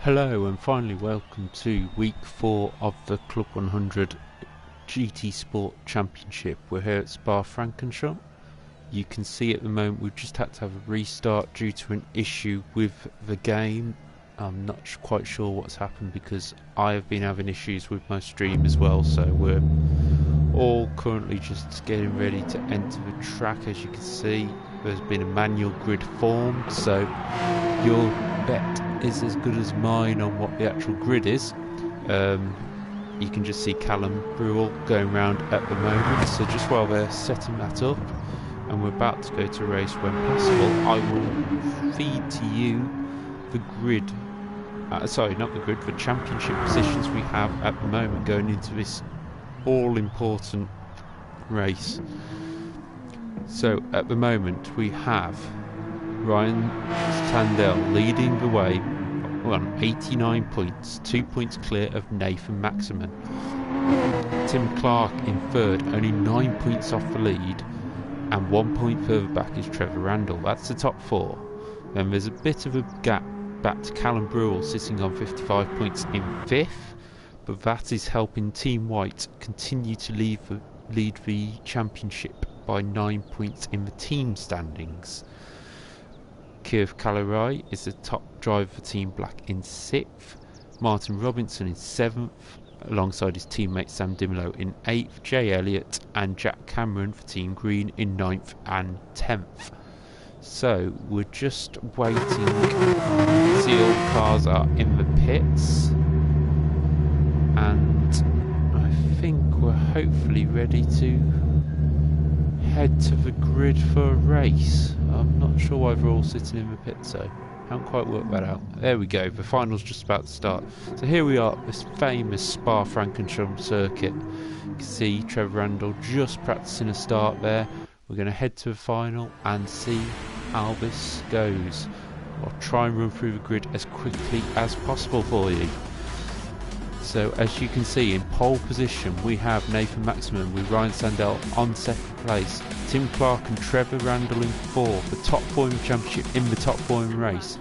Hello and finally welcome to week 4 of the Club 100 GT Sport Championship. We're here at Spa-Francorchamps. You can see at the moment we've just had to have a restart due to an issue with the game. I'm not quite sure what's happened because I have been having issues with my stream as well, so we're all currently just getting ready to enter the track. As you can see, there's been a manual grid formed, so your bet is as good as mine on what the actual grid is. You can just see Callum Brewell going round at the moment, so just while they're setting that up and we're about to go to race when possible, I will feed to you the grid, sorry, not the grid, the championship positions we have at the moment going into this all-important race. So at the moment we have Ryan Sandell leading the way on 89 points, 2 points clear of Nathan Maximin. Tim Clark in third, only 9 points off the lead, and 1 point further back is Trevor Randall. That's the top four. Then there's a bit of a gap back to Callum Brewell sitting on 55 points in fifth, but that is helping Team White continue to lead the championship by 9 points in the team standings. Kirv Kalarai is the top driver for Team Black in 6th, Martin Robinson in 7th, alongside his teammate Sam Dimolo in 8th, Jay Elliott and Jack Cameron for Team Green in 9th and 10th. So we're just waiting to see all the cars are in the pits, and I think we're hopefully ready to head to the grid for a race. I'm not sure why they're all sitting in the pit, so haven't quite worked that out. There we go, the final's just about to start. So here we are, this famous Spa-Francorchamps circuit. You can see Trevor Randall just practicing a start there. We're going to head to the final and see how this goes. I'll try and run through the grid as quickly as possible for you. So as you can see, in pole position we have Nathan Maximin with Ryan Sandell on second place, Tim Clark and Trevor Randall in fourth, the top four in the championship in the top four in the race.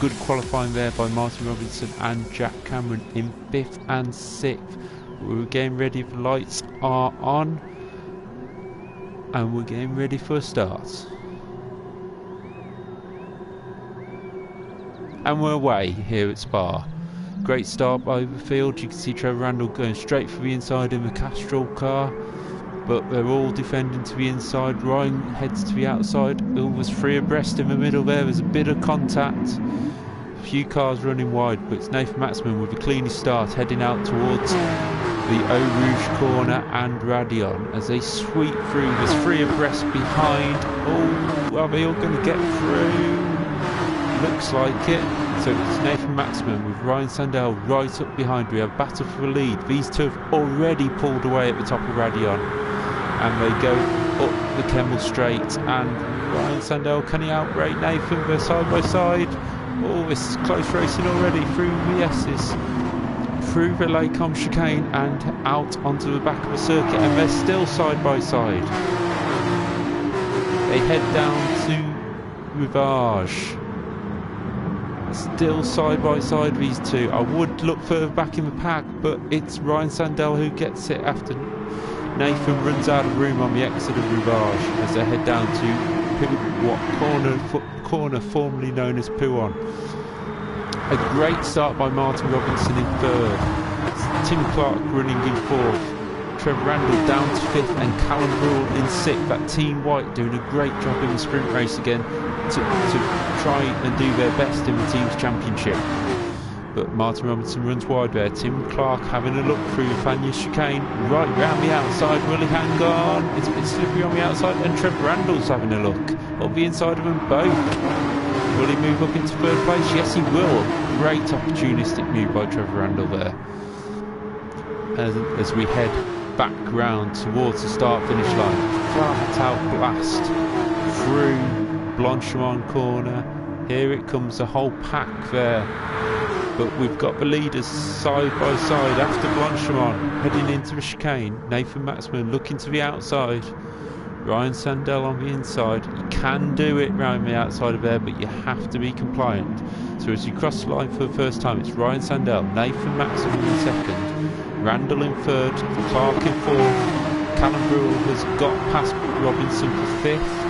Good qualifying there by Martin Robinson and Jack Cameron in fifth and sixth. We're getting ready, the lights are on and we're getting ready for a start. And we're away here at Spa. Great start by the field. You can see Trevor Randall going straight for the inside in the Castrol car, but they're all defending to the inside. Ryan heads to the outside. Was three abreast in the middle there. There's a bit of contact. A few cars running wide, but it's Nathan Maximin with the cleanest start heading out towards the Eau Rouge corner and Radion as they sweep through. There's three abreast behind. Oh, are they all going to get through? Looks like it. So it's Nathan Maximin with Ryan Sandell right up behind. We have battle for the lead. These two have already pulled away at the top of Radion, and they go up the Kemmel Straight, and Ryan Sandell, can he outrate Nathan? They're side by side. Oh, this is close racing already through the S's, through the Lacombe chicane and out onto the back of the circuit, and they're still side by side. They head down to Rivage. Still side by side these two. I would look further back in the pack, but it's Ryan Sandell who gets it after Nathan runs out of room on the exit of Rivage as they head down to corner formerly known as Pouon. A great start by Martin Robinson in third, Tim Clark running in fourth, Trevor Randall down to fifth, and Callum Brewell in sixth. That Team White doing a great job in the sprint race again to try and do their best in the team's championship. But Martin Robinson runs wide there. Tim Clark having a look through the Fanius chicane, right round the outside. Will he hang on? It's a bit slippery on the outside, and Trevor Randall's having a look up the inside of them both. Will he move up into third place? Yes, he will. Great opportunistic move by Trevor Randall there. As we head back round towards the start-finish line, flat out blast through Blanchemont corner. Here it comes, the whole pack there, but we've got the leaders side by side after Blanchemont heading into the chicane. Nathan Maximin looking to the outside. Ryan Sandell on the inside. You can do it round the outside of there, but you have to be compliant. So as you cross the line for the first time, it's Ryan Sandell, Nathan Maxwell in second, Randall in third, Clark in fourth. Callum Brewell has got past Robinson for fifth.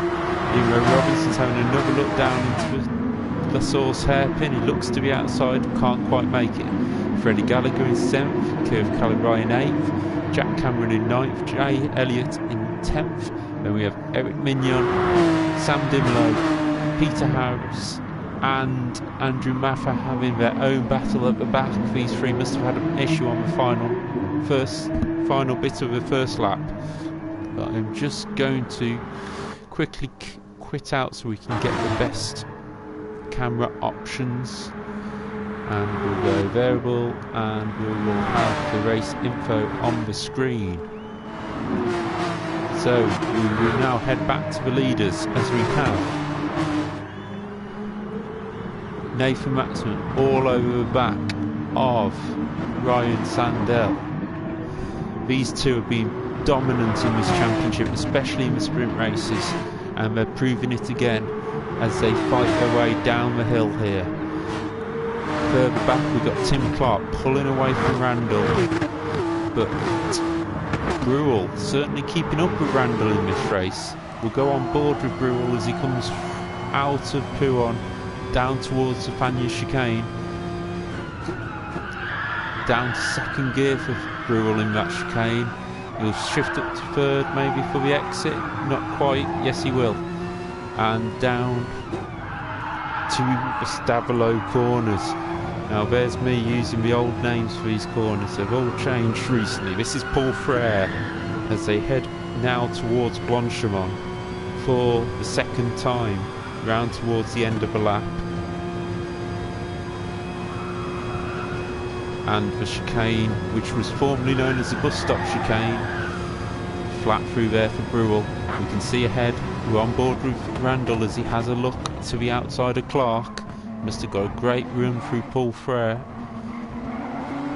Even though Robinson's having another look down into the Lassource hairpin, he looks to be outside, can't quite make it. Freddie Gallagher in 7th, Kev Calirai in 8th, Jack Cameron in 9th, Jay Elliott in 10th. Then we have Eric Mignon, Sam Dimlow, Peter Harris and Andrew Maffa having their own battle at the back. These three must have had an issue on the final bit of the first lap. But I'm just going to quickly quit out so we can get the best camera options, and we'll go variable and we will have the race info on the screen. So we will now head back to the leaders as we have Nathan Maxman all over the back of Ryan Sandell. These two have been dominant in this championship, especially in the sprint races, and they're proving it again as they fight their way down the hill here. Further back we've got Tim Clark pulling away from Randall, but Brewell certainly keeping up with Randall in this race. We'll go on board with Brewell as he comes out of Pouhon down towards the Fagnes chicane. Down to second gear for Brewell in that chicane. He'll shift up to third maybe for the exit, not quite, yes he will. And down to the Stavelot corners. Now there's me using the old names for these corners, they've all changed recently. This is Paul Frere as they head now towards Blanchemont for the second time, round towards the end of the lap. And the chicane, which was formerly known as the bus stop chicane, flat through there for Brewell. We can see ahead, we're on board with Randall as he has a look to the outside of Clark. Must have got a great run through Paul Frere,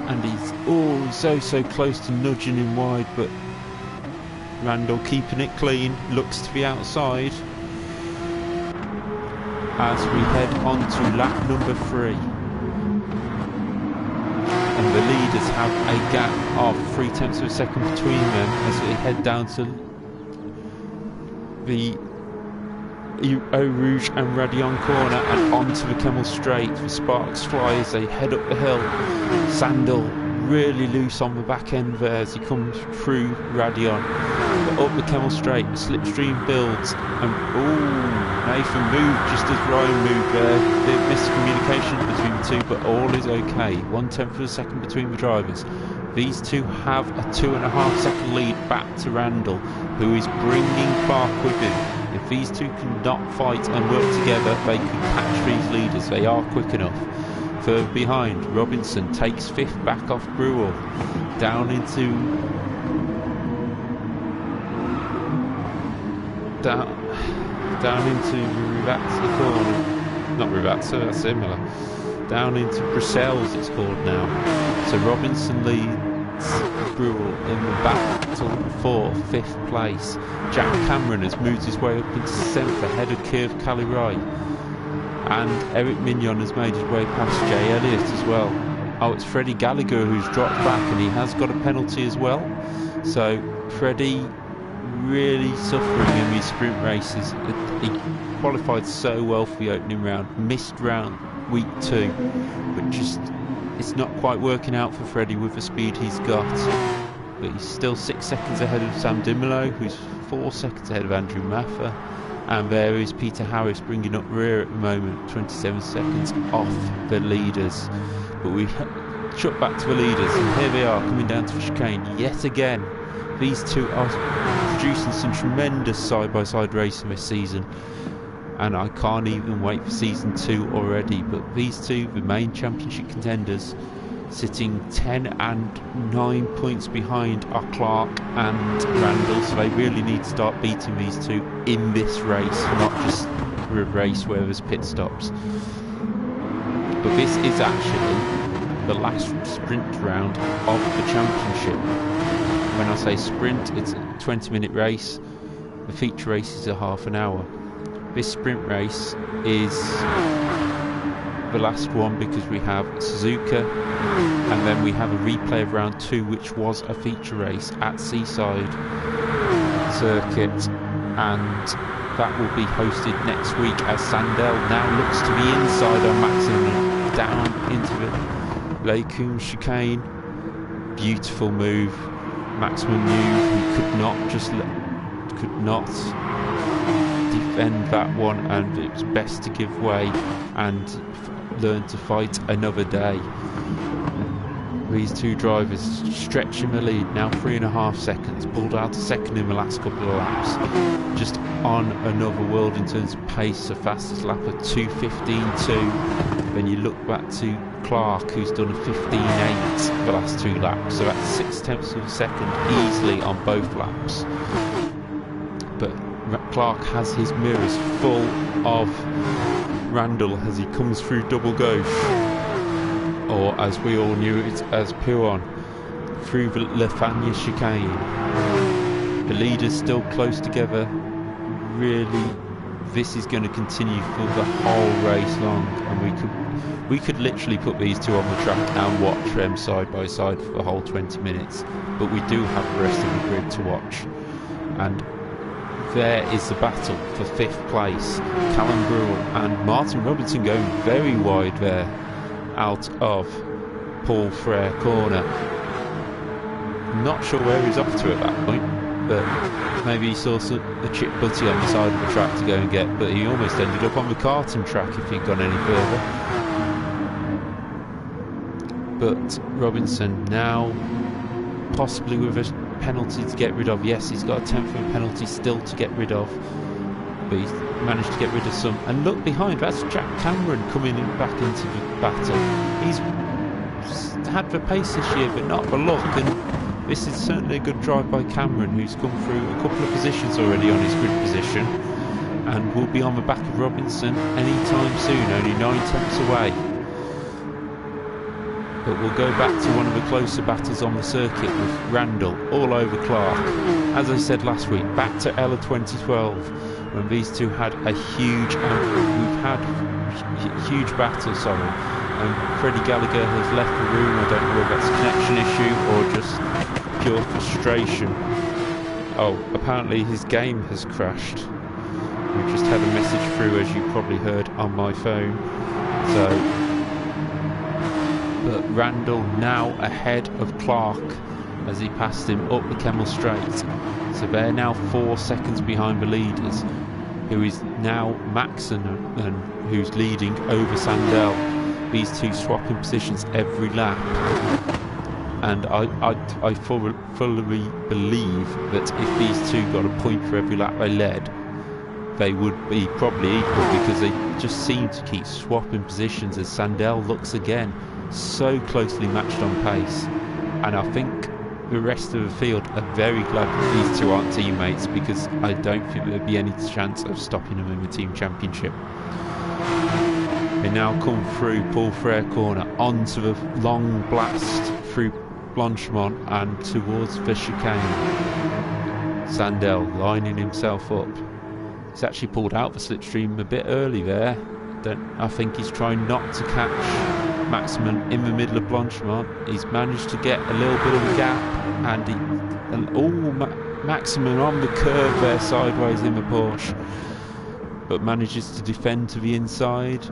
and he's so close to nudging him wide, but Randall keeping it clean, looks to the outside as we head on to lap number 3. And the leaders have a gap of 0.3 of a second between them as they head down to the Eau Rouge and Radion corner and onto the Kemmel Straight. The sparks fly as they head up the hill. Sandell really loose on the back end there as he comes through Radion. But up the Kemmel Straight, the slipstream builds, and Nathan moved just as Ryan moved there. Bit of miscommunication between the two, but all is okay. 0.1 of a second between the drivers. These two have a 2.5 second lead back to Randall, who is bringing Clark with him. If these two cannot fight and work together, they can catch these leaders. They are quick enough. Further behind, Robinson takes 5th back off Brewell. Down into Rivatsa corner. Not Rivatsa, that's similar. Down into Bruxelles it's called now. So Robinson leads Brewell in the battle for 5th place. Jack Cameron has moved his way up into 7th ahead of Kev Calirai. And Eric Mignon has made his way past Jay Elliott as well. Oh, it's Freddie Gallagher who's dropped back, and he has got a penalty as well. So Freddie really suffering in these sprint races. He qualified so well for the opening round, missed round week 2, but just it's not quite working out for Freddie with the speed he's got. But he's still 6 seconds ahead of Sam Dimelo, who's 4 seconds ahead of Andrew Maffa. And there is Peter Harris bringing up rear at the moment, 27 seconds off the leaders. But we shot back to the leaders, and here they are coming down to the chicane yet again. These two are producing some tremendous side-by-side racing this season, and I can't even wait for season 2 already. But these two, the main championship contenders, sitting 10 and 9 points behind are Clark and Randall, so they really need to start beating these two in this race, not just a race where there's pit stops. But this is actually the last sprint round of the championship. When I say sprint, it's a 20-minute race. The feature race is a half an hour. This sprint race is the last one because we have Suzuka, and then we have a replay of round 2, which was a feature race at Seaside Circuit, and that will be hosted next week as Sandell now looks to be inside on Maximum, down into the Lacoum chicane. Beautiful move. Maximum knew he could not defend that one, and it was best to give way and learn to fight another day. These two drivers stretching the lead, now 3.5 seconds, pulled out a second in the last couple of laps. Just on another world in terms of pace, the fastest lap of 2:15.2. Then you look back to Clark, who's done a 15.8 the last 2 laps, so that's 0.6 of a second easily on both laps. But Clark has his mirrors full of Randall as he comes through double gauche, or as we all knew it as Piron, through the Lefania chicane. The leaders still close together. Really, this is going to continue for the whole race long, and we could literally put these two on the track and watch them side by side for the whole 20 minutes, but we do have the rest of the grid to watch. And there is the battle for 5th place. Callum Brule and Martin Robinson going very wide there out of Paul Frere corner. Not sure where he's off to at that point, but maybe he saw a chip butty on the side of the track to go and get, but he almost ended up on the karting track if he'd gone any further. But Robinson now possibly with a penalty to get rid of. Yes, he's got a 10th of a penalty still to get rid of, but he's managed to get rid of some. And look behind, that's Jack Cameron coming back into the battle. He's had the pace this year but not the luck, and this is certainly a good drive by Cameron, who's come through a couple of positions already on his grid position and will be on the back of Robinson anytime soon, only 9 tenths away. But we'll go back to one of the closer battles on the circuit with Randall all over Clark. As I said last week, back to Ella 2012 when these two had a huge battle, and Freddie Gallagher has left the room. I don't know whether that's a connection issue or just pure frustration. Oh, apparently his game has crashed. We just had a message through, as you probably heard, on my phone. But Randall now ahead of Clark as he passed him up the Kemmel Straight. So they're now 4 seconds behind the leaders, who is now Maxon, who's leading over Sandell. These two swapping positions every lap. And I fully believe that if these two got a point for every lap they led, they would be probably equal, because they just seem to keep swapping positions as Sandell looks again so closely matched on pace. And I think the rest of the field are very glad that these two aren't teammates, because I don't think there'd be any chance of stopping them in the team championship. They now come through Paul Frere corner onto the long blast through Blanchemont and towards the chicane. Sandell lining himself up. He's actually pulled out the slipstream a bit early there. I think he's trying not to catch Maximum in the middle of Blanchemont. He's managed to get a little bit of a gap, and Maximum on the curve there sideways in the Porsche, but manages to defend to the inside.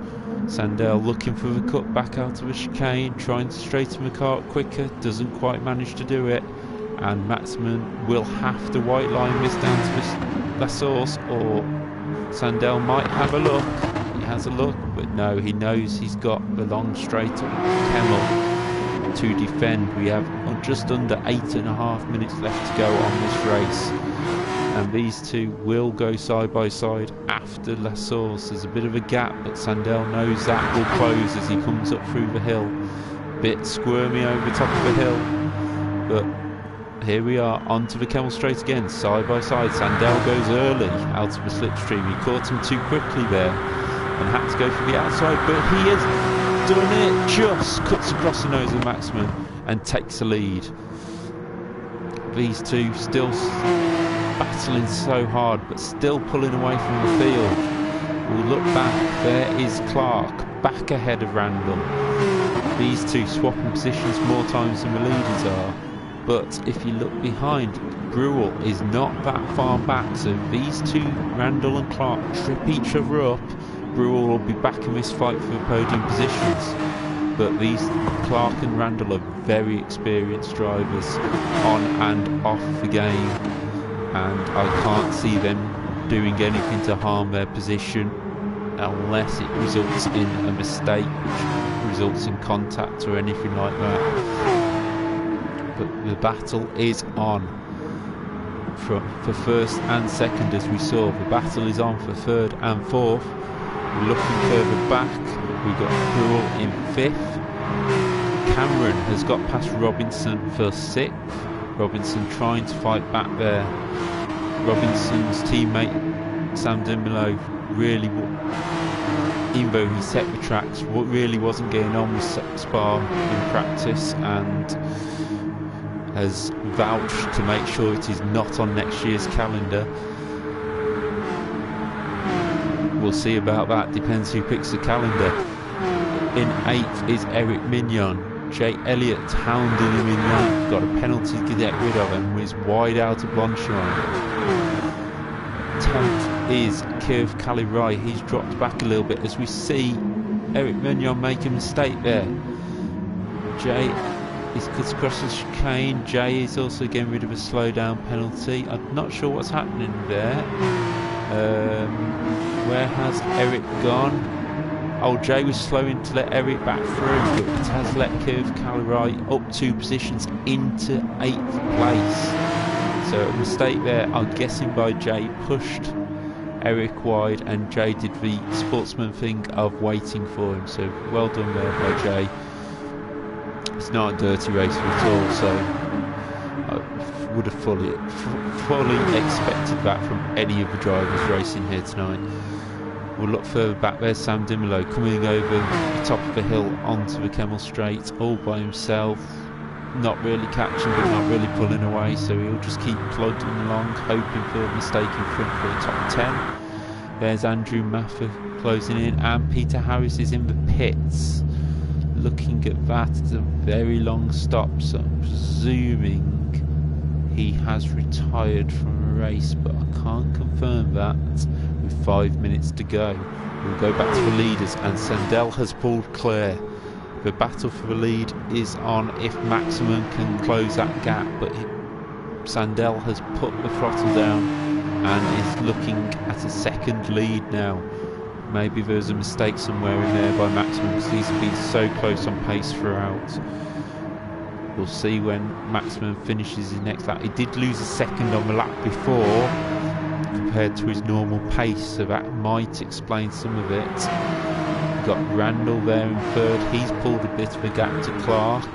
Sandell looking for the cut back out of a chicane, trying to straighten the car up quicker, doesn't quite manage to do it, and Maximum will have to white line this down to La Source, or Sandell might have a look. He has a look, but no, he knows he's got the long straight up Kemmel to defend. We have just under 8.5 minutes left to go on this race, and these two will go side by side after La Source. There's a bit of a gap, but Sandell knows that will close as he comes up through the hill. Bit squirmy over the top of the hill, but here we are onto the Kemmel Straight again, side by side. Sandell goes early out of the slipstream. He caught him too quickly there and had to go for the outside, but he has done it. Just cuts across the nose of Maximum and takes the lead. These two still battling so hard, but still pulling away from the field. We'll look back, there is Clark, back ahead of Randall. These two swapping positions more times than the leaders are. But if you look behind, Brewell is not that far back, so these two, Randall and Clark, trip each other up. Brewell will be back in this fight for the podium positions. But these Clark and Randall are very experienced drivers on and off the game, and I can't see them doing anything to harm their position unless it results in a mistake which results in contact or anything like that. But the battle is on for first and second, as we saw. The battle is on for third and fourth. We're looking further back, we've got Brewell in fifth. Cameron has got past Robinson for sixth. Robinson trying to fight back there. Robinson's teammate Sam Dimolo really, even though he set the tracks, what really wasn't getting on with Spa in practice, and has vouched to make sure it is not on next year's calendar. We'll see about that, depends who picks the calendar. In eighth is Eric Mignon. Jay Elliott hounding him in ninth, got a penalty to get rid of and was wide out of Blanchard. 10th is Kirv Calirai, he's dropped back a little bit as we see Eric Mignon make a mistake there. Jay is cuts across the chicane. Jay is also getting rid of a slow down penalty. I'm not sure what's happening there. Where has Eric gone? Oh, Jay was slowing to let Eric back through, but it has let Kirv Calirai up 2 positions into 8th place. So a mistake there, I'm guessing by Jay, pushed Eric wide, and Jay did the sportsman thing of waiting for him. So well done there by Jay. It's not a dirty race at all, so I would have fully expected that from any of the drivers racing here tonight. We'll look further back. There's Sam Dimolo coming over the top of the hill onto the Kemmel Straight all by himself, not really catching but not really pulling away, so he'll just keep plodding along, hoping for a mistake in front for the top 10. There's Andrew Maffer closing in, and Peter Harris is in the pits. Looking at that, it's a very long stop, so I'm presuming he has retired from a race, but I can't confirm that. With 5 minutes to go, we'll go back to the leaders, and Sandell has pulled clear. The battle for the lead is on if Maximum can close that gap, but Sandell has put the throttle down and is looking at a second lead now. Maybe there's a mistake somewhere in there by Maximum, because he's been so close on pace throughout. We'll see when Maximum finishes his next lap. He did lose a second on the lap before compared to his normal pace, so that might explain some of it. We've got Randall there in third. He's pulled a bit of a gap to Clark,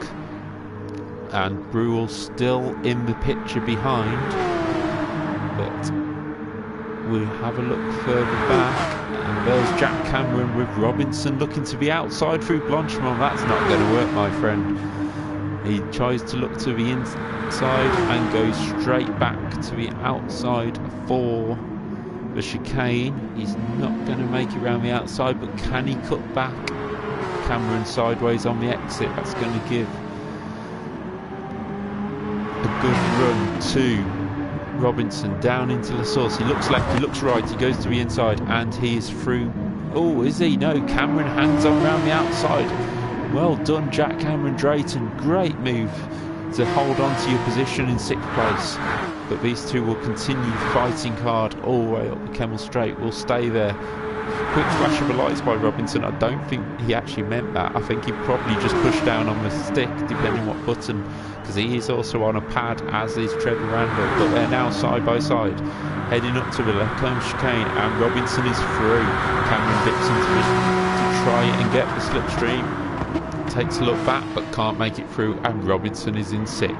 and Brewell still in the picture behind, but we'll have a look further back, and there's Jack Cameron with Robinson looking to be outside through Blanchimont. That's not going to work, my friend. He tries to look to the inside and goes straight back to the outside for the chicane. He's not going to make it around the outside, but can he cut back? Cameron sideways on the exit. That's going to give a good run to Robinson down into La Source. He looks left, he looks right, he goes to the inside, and he is through. Oh, is he? No, Cameron hangs on around the outside. Well done, Jack Cameron Drayton. Great move to hold on to your position in 6th place. But these two will continue fighting hard all the way up the Kemmel Straight. Will stay there. Quick flash of the lights by Robinson. I don't think he actually meant that. I think he probably just pushed down on the stick, depending what button, because he is also on a pad, as is Trevor Randall. But they're now side by side, heading up to the left-hand chicane, and Robinson is through. Cameron dips into it to try and get the slipstream. Takes a look back but can't make it through, and Robinson is in 6th.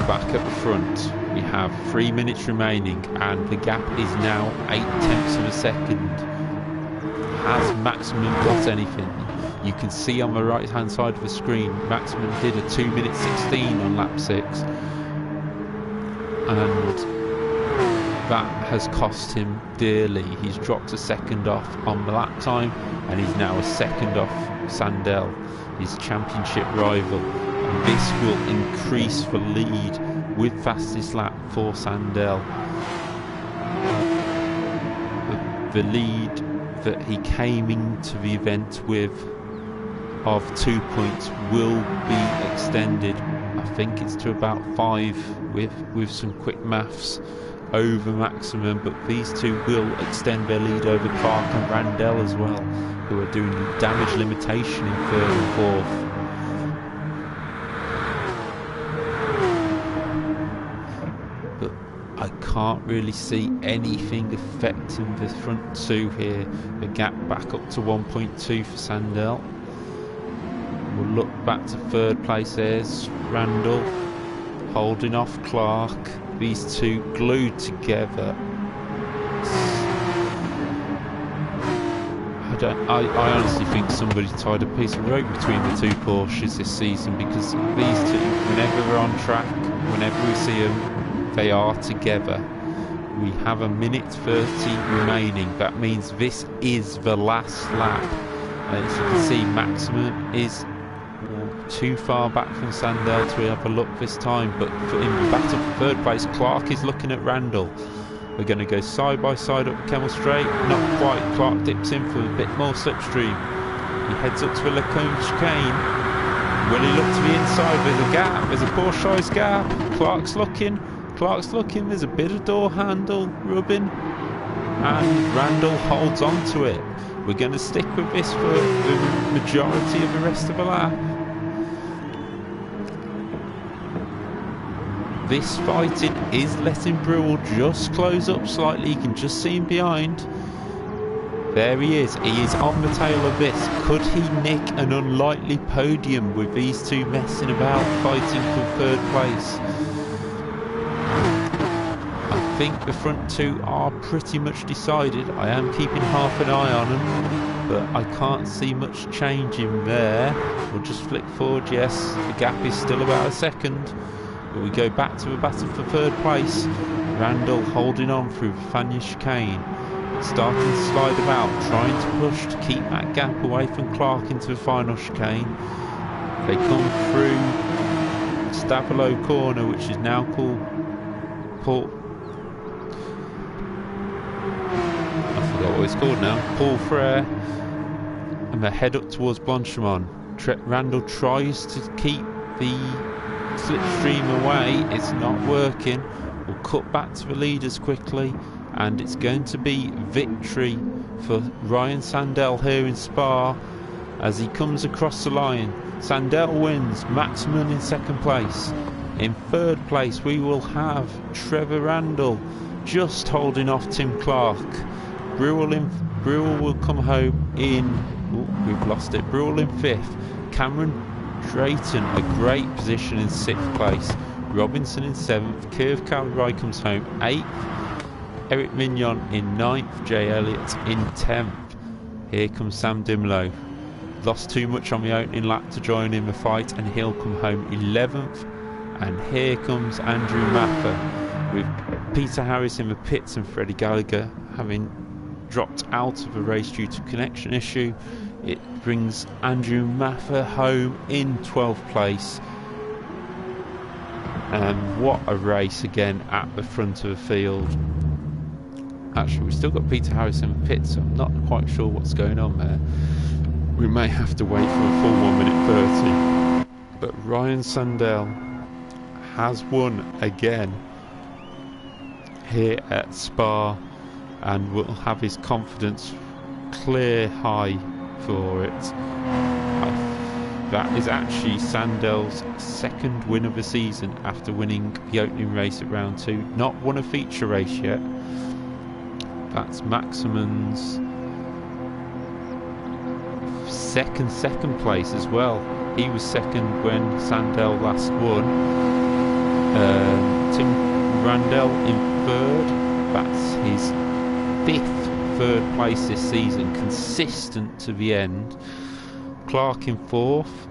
Back at the front we have 3 minutes remaining, and the gap is now 0.8 of a second. Has Maximum got anything? You can see on the right hand side of the screen, Maximin did a 2:16 on lap 6, and that has cost him dearly. He's dropped a second off on the lap time, and he's now a second off Sandell, his championship rival, and this will increase the lead with fastest lap for Sandell. The lead that he came into the event with of 2 points will be extended. I think it's to about 5 with some quick maths over Maximum, but these two will extend their lead over Clark and Randell as well, who are doing damage limitation in 3rd and 4th. But I can't really see anything affecting the front two here. The gap back up to 1.2 for Sandell. We'll look back to 3rd place. There's Randall holding off Clark. These two glued together. I honestly think somebody tied a piece of rope between the two Porsches this season, because these two, whenever they're on track, whenever we see them, they are together. We have 1:30 remaining. That means this is the last lap. And as you can see, Maximum is too far back from Sandell to have a look this time, but in the battle for 3rd place, Clark is looking at Randall. We're going to go side by side up Kemmel Straight. Not quite. Clark dips in for a bit more slipstream. He heads up to the Lacombe chicane. Will he look to the inside? There's a gap. There's a Porsche-sized gap. Clark's looking. There's a bit of door handle rubbing, and Randall holds on to it. We're going to stick with this for the majority of the rest of the lap. This fighting is letting Brewell just close up slightly. You can just see him behind. There he is. He is on the tail of this. Could he nick an unlikely podium with these two messing about, fighting for 3rd place? I think the front two are pretty much decided. I am keeping half an eye on them, but I can't see much changing there. We'll just flick forward. Yes, the gap is still about a second. But we go back to the battle for 3rd place. Randall holding on through Fania chicane, starting to slide about, trying to push to keep that gap away from Clark into the final chicane. They come through Stavelot corner, which is now called Paul. I forgot what it's called now. Paul Frere, and they head up towards Blanchimont. Randall tries to keep the slipstream away. It's not working. We'll cut back to the leaders quickly, and it's going to be victory for Ryan Sandell here in Spa as he comes across the line. Sandell wins. Maximum in 2nd place. In 3rd place we will have Trevor Randall just holding off Tim Clark. Brewell will come home in... Oh, we've lost it. Brewell in 5th. Cameron Drayton, a great position in 6th place. Robinson in 7th. Curve Calvary comes home 8th. Eric Mignon in 9th. Jay Elliott in 10th. Here comes Sam Dimlow. Lost too much on the opening lap to join in the fight, and he'll come home 11th. And here comes Andrew Maffer with Peter Harris in the pits and Freddie Gallagher having dropped out of the race due to connection issue. It brings Andrew Maffer home in 12th place. And what a race again at the front of the field. Actually, we've still got Peter Harris in the pits, so I'm not quite sure what's going on there. We may have to wait for a full 1:30. But Ryan Sandell has won again here at Spa, and will have his confidence clear high for it. That is actually Sandell's 2nd win of the season after winning the opening race at round 2. Not won a feature race yet. That's Maximum's second place as well. He was 2nd when Sandell last won. Tim Randell in 3rd. That's his 5th 3rd place this season, consistent to the end. Clark in fourth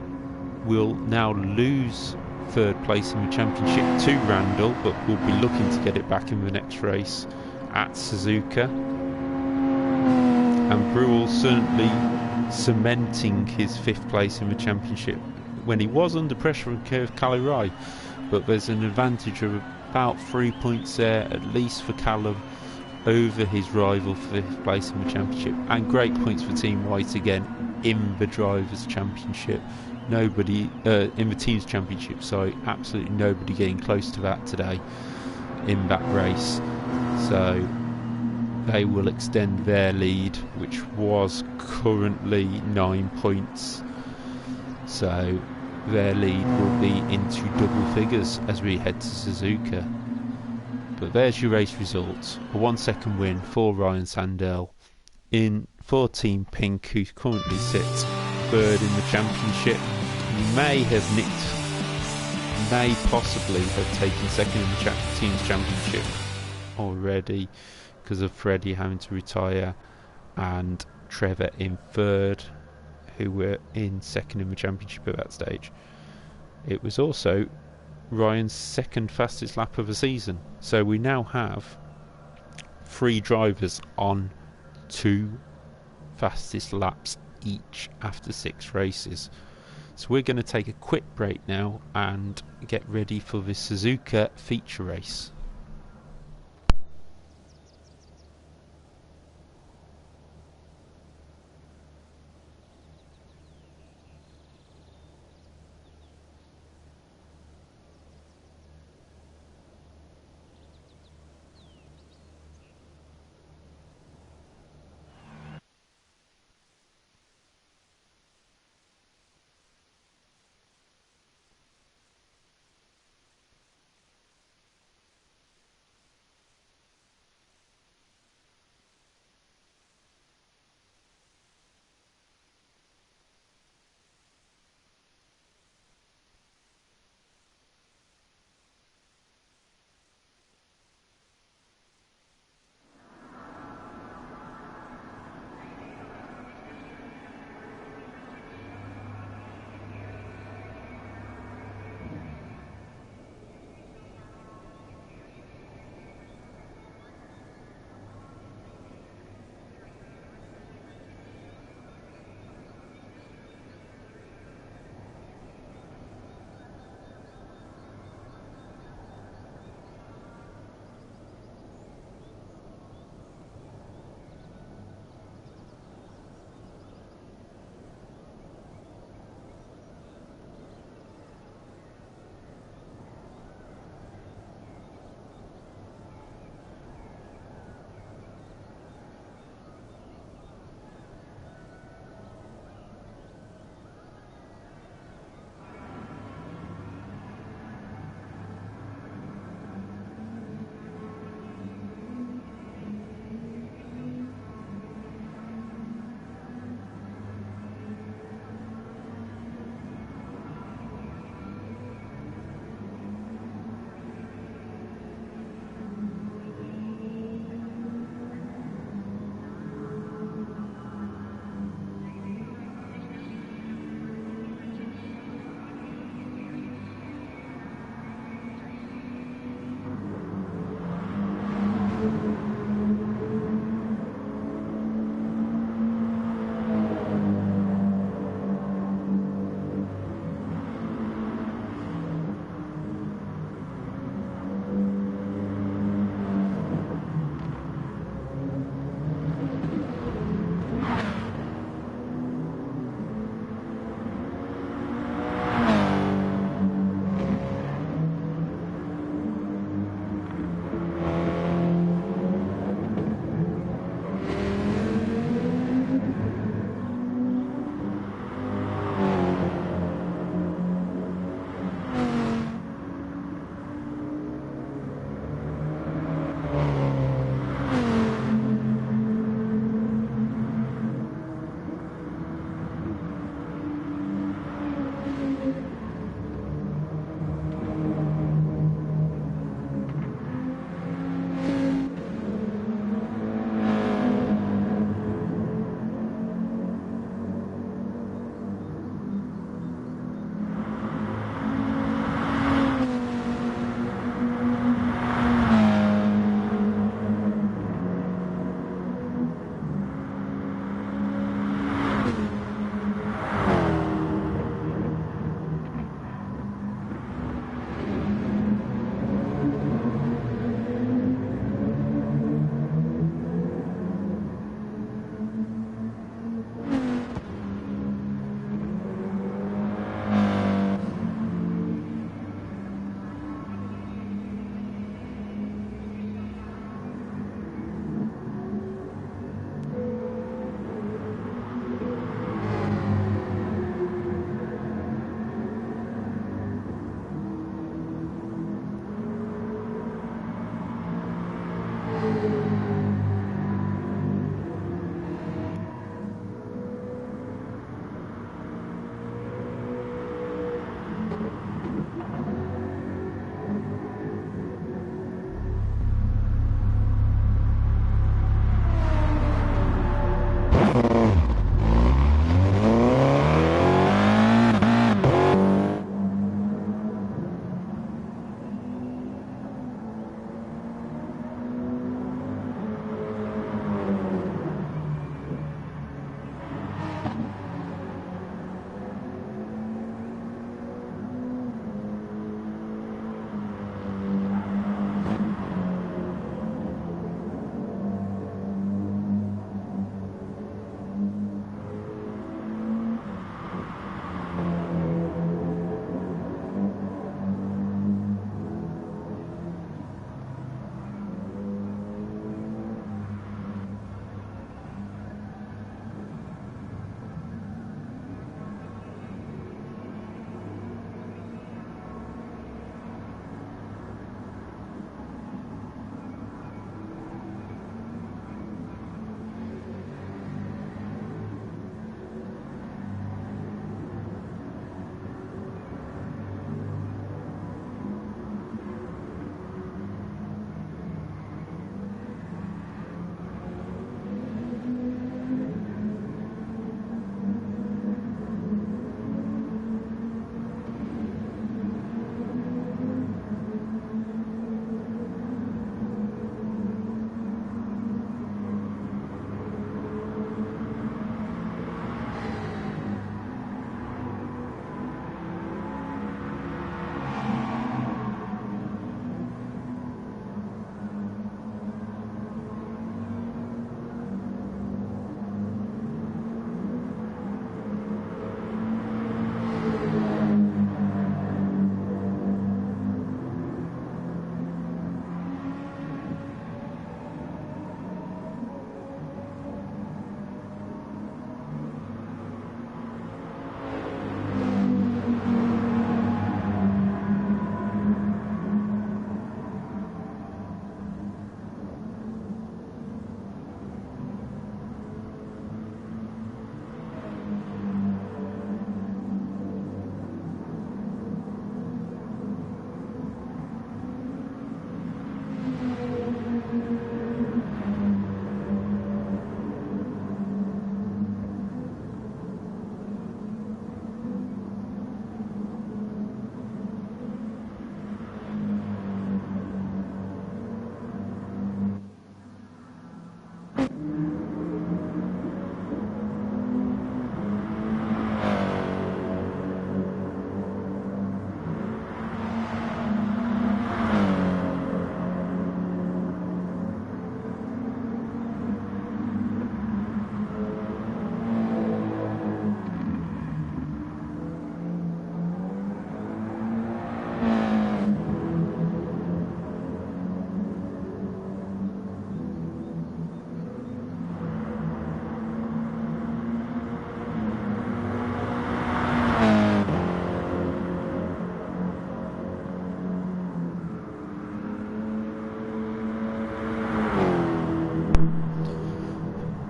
will now lose third place in the championship to Randall, but will be looking to get it back in the next race at Suzuka. And Brewell certainly cementing his fifth place in the championship when he was under pressure on Curve Calirai, but there's an advantage of about 3 points there at least for Callum over his rival for fifth place in the championship, and great points for Team White again in the Drivers' Championship. Nobody in the Teams' Championship, sorry, absolutely nobody getting close to that today in that race, so they will extend their lead, which was currently 9 points, so their lead will be into double figures as we head to Suzuka. But there's your race results. A 1 second win for Ryan Sandell for Team Pink, who currently sits third in the championship. May possibly have taken second in the Team's Championship already because of Freddie having to retire and Trevor in third, who were in second in the championship at that stage. It was also Ryan's second fastest lap of the season, so we now have 3 drivers on 2 fastest laps each after 6 races. So we're going to take a quick break now and get ready for the Suzuka feature race.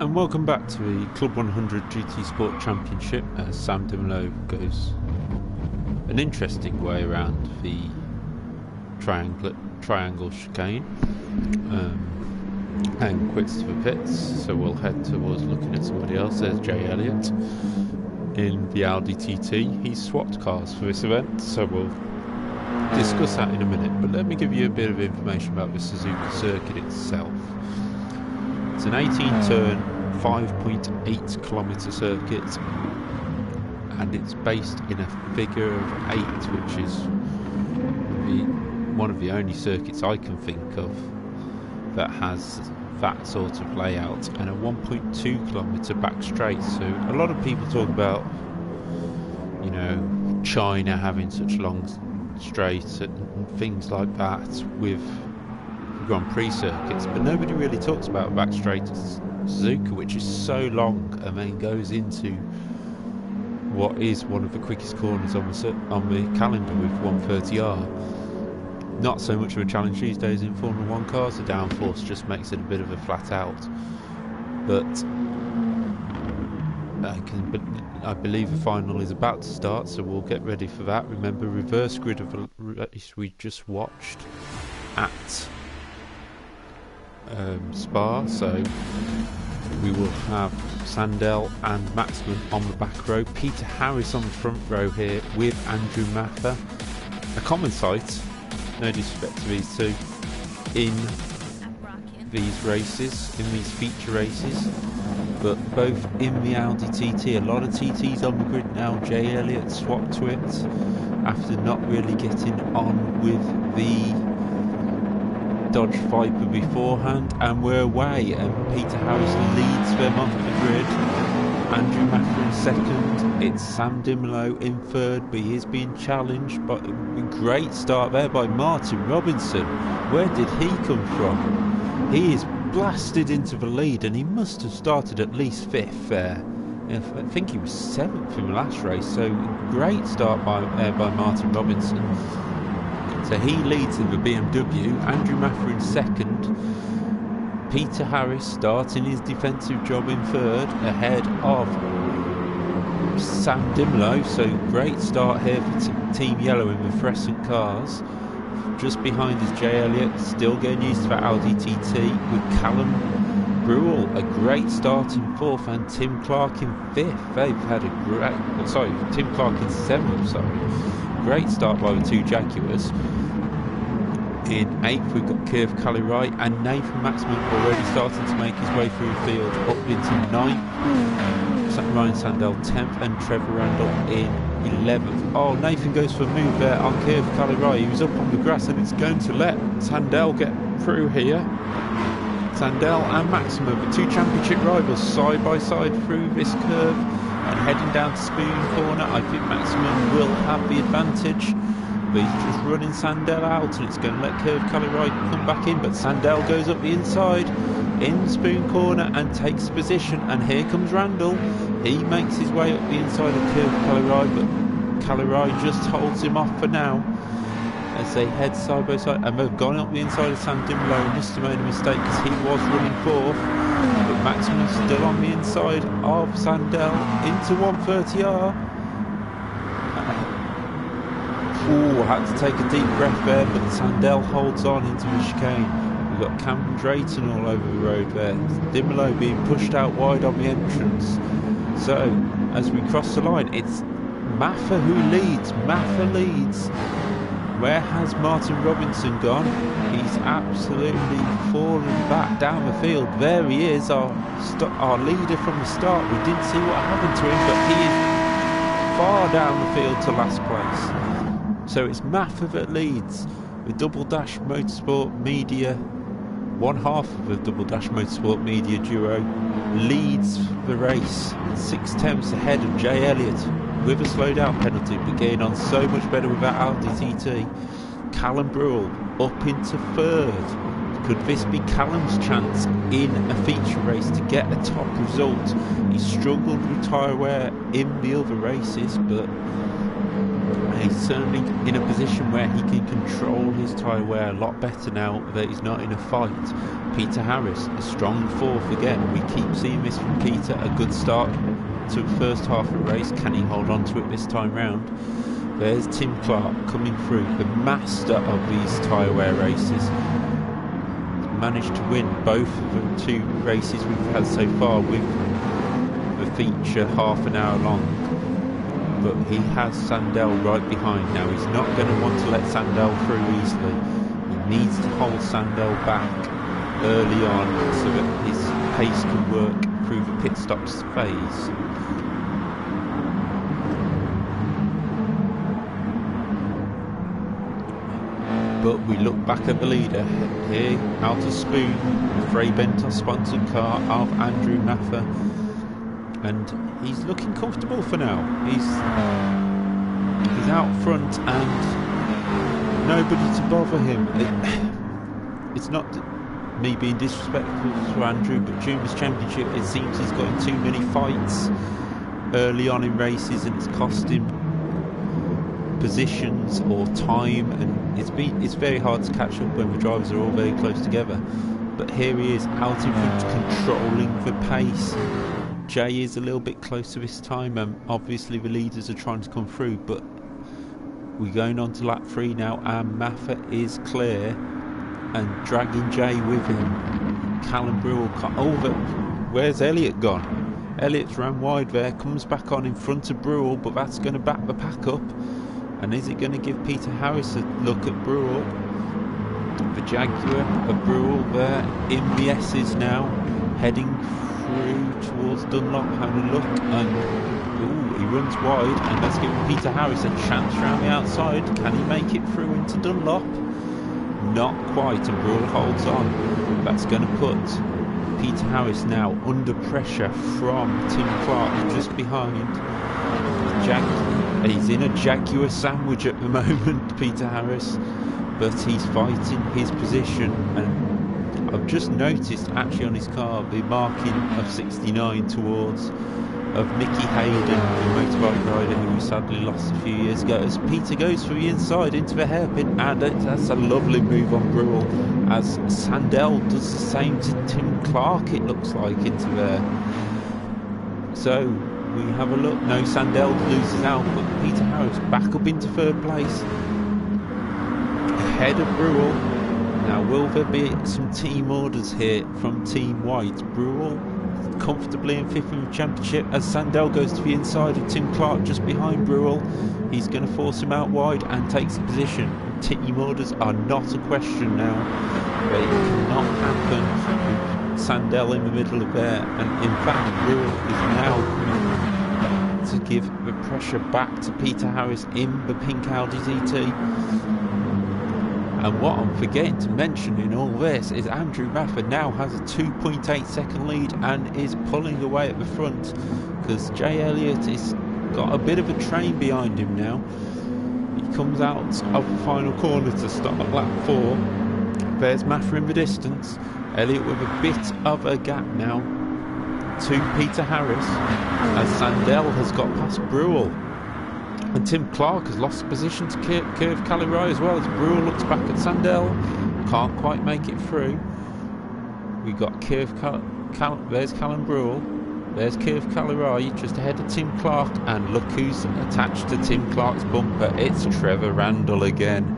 And welcome back to the Club 100 GT Sport Championship as Sam Dimolo goes an interesting way around the triangle chicane and quits for pits, so we'll head towards looking at somebody else. There's Jay Elliott in the Audi TT. He's swapped cars for this event, so we'll discuss that in a minute, but let me give you a bit of information about the Suzuka circuit itself. It's an 18-turn, 5.8 kilometre circuit, and it's based in a figure of 8, which is one of the only circuits I can think of that has that sort of layout, and a 1.2 kilometre back straight. So a lot of people talk about, you know, China having such long straights and things like that with Grand Prix circuits, but nobody really talks about back straight Suzuka, which is so long and then goes into what is one of the quickest corners on the calendar with 130R. Not so much of a challenge these days in Formula 1 cars. The downforce just makes it a bit of a flat out, but I believe the final is about to start, so we'll get ready for that. Remember, reverse grid of the race we just watched at Spa, so we will have Sandell and Maximum on the back row, Peter Harris on the front row here with Andrew Maffer. A common sight, no disrespect to these two, in these races, in these feature races, but both in the Audi TT. A lot of TTs on the grid now. Jay Elliott swapped to it after not really getting on with the Dodge Viper beforehand, and we're away, and Peter Harris leads them off the grid. Andrew Maffer in second, it's Sam Dimlow in third, but he is being challenged. But a great start there by Martin Robinson. Where did he come from? He is blasted into the lead, and he must have started at least fifth there. I think he was seventh in the last race, so great start by Martin Robinson. So he leads in the BMW, Andrew Maffer in second, Peter Harris starting his defensive job in third, ahead of Sam Dimlow. So great start here for Team Yellow in the fluorescent cars. Just behind is Jay Elliott, still getting used to that Audi TT, with Callum Brewell, a great start in fourth, and Tim Clark in fifth. They've had a great, Tim Clark in seventh, great start by the two Jaguars. In eighth we've got Kev Callery, and Nathan Maximum already starting to make his way through the field up into ninth. Ryan Sandell 10th, and Trevor Randall in 11th. Oh, Nathan goes for a move there on Kev Callery. He was up on the grass, and it's going to let Sandell get through here. Sandell and Maximum, the two championship rivals, side by side through this curve and heading down to Spoon Corner. I think Maximum will have the advantage, but he's just running Sandell out, and it's going to let Kev Callery come back in, but Sandell goes up the inside in Spoon Corner and takes position, and here comes Randall. He makes his way up the inside of Kev Callery, but Callery just holds him off for now as they head side by side, and they've gone up the inside of Sam Dimlow. Must have made a mistake because he was running fourth, but Maximum's still on the inside of Sandell into 130R. Had to take a deep breath there, but Sandell holds on into the chicane. We've got Cameron Drayton all over the road there. Dimlow being pushed out wide on the entrance. So as we cross the line, it's Maffer who leads. Maffer leads. Where has Martin Robinson gone? He's absolutely fallen back down the field. There he is, our leader from the start. We didn't see what happened to him, but he is far down the field to last place. So it's Maffer that leads. The Double Dash Motorsport Media, one half of the Double Dash Motorsport Media duo, leads the race 6/10 ahead of Jay Elliott with a slow down penalty, but getting on so much better with that Audi TT. Callum Brewell up into third. Could this be Callum's chance in a feature race to get a top result? He struggled with tyre wear in the other races, but he's certainly in a position where he can control his tyre wear a lot better now that he's not in a fight. Peter Harris, a strong fourth again. We keep seeing this from Peter. A good start to the first half of the race. Can he hold on to it this time round? There's Tim Clark coming through, the master of these tyre wear races. Managed to win both of the two races we've had so far with the feature half an hour long. But he has Sandell right behind now. He's not going to want to let Sandell through easily. He needs to hold Sandell back early on so that his pace can work through the pit stops phase. But we look back at the leader here, out of Spoon, the Frey Bentos sponsored car of Andrew Maffer, and he's looking comfortable for now. He's out front and nobody to bother him. It's not me being disrespectful to Andrew, but during this championship it seems he's got in too many fights early on in races, and it's cost him positions or time, and it's very hard to catch up when the drivers are all very close together. But here he is out in front, controlling the pace. Jay is a little bit closer this time, and obviously the leaders are trying to come through, but we're going on to lap 3 now, and Maffer is clear and dragging Jay with him. Callum Brewell, where's Elliott gone? Elliott's ran wide there, comes back on in front of Brewell, but that's going to back the pack up. And is it going to give Peter Harris a look at Brewell? The Jaguar of Brewell there in the S's now, heading through towards Dunlop, having a look, and he runs wide, and that's giving Peter Harris a chance around the outside. Can he make it through into Dunlop? Not quite, and Brewell holds on. That's going to put Peter Harris now under pressure from Tim Clark just behind. He's in a Jaguar sandwich at the moment, Peter Harris, but he's fighting his position. And I've just noticed actually on his car the marking of 69 towards of Nicky Hayden, the motorbike rider who we sadly lost a few years ago, as Peter goes through the inside into the hairpin, and that's a lovely move on Brewell, as Sandell does the same to Tim Clark, it looks like, into there. So we have a look. No, Sandell loses out, but Peter Harris back up into third place, ahead of Brewell. Now, will there be some team orders here from Team White? Brewell comfortably in fifth in the championship as Sandell goes to the inside of Tim Clark just behind Brewell. He's going to force him out wide and takes the position. Team orders are not a question now. They cannot happen with Sandell in the middle of there, and in fact Brewell is now coming to give the pressure back to Peter Harris in the pink Audi TT. And what I'm forgetting to mention in all this is Andrew Raffer now has a 2.8 second lead and is pulling away at the front, because Jay Elliott has got a bit of a train behind him now. He comes out of the final corner to start at lap 4. There's Maffer in the distance. Elliott with a bit of a gap now to Peter Harris, as Sandell has got past Brewell. And Tim Clark has lost position to Curve Calirai as well, as Brewell looks back at Sandell. Can't quite make it through. We got there's Callum Brewell. There's Curve Calirai just ahead of Tim Clark. And look who's attached to Tim Clark's bumper. It's Trevor Randall again.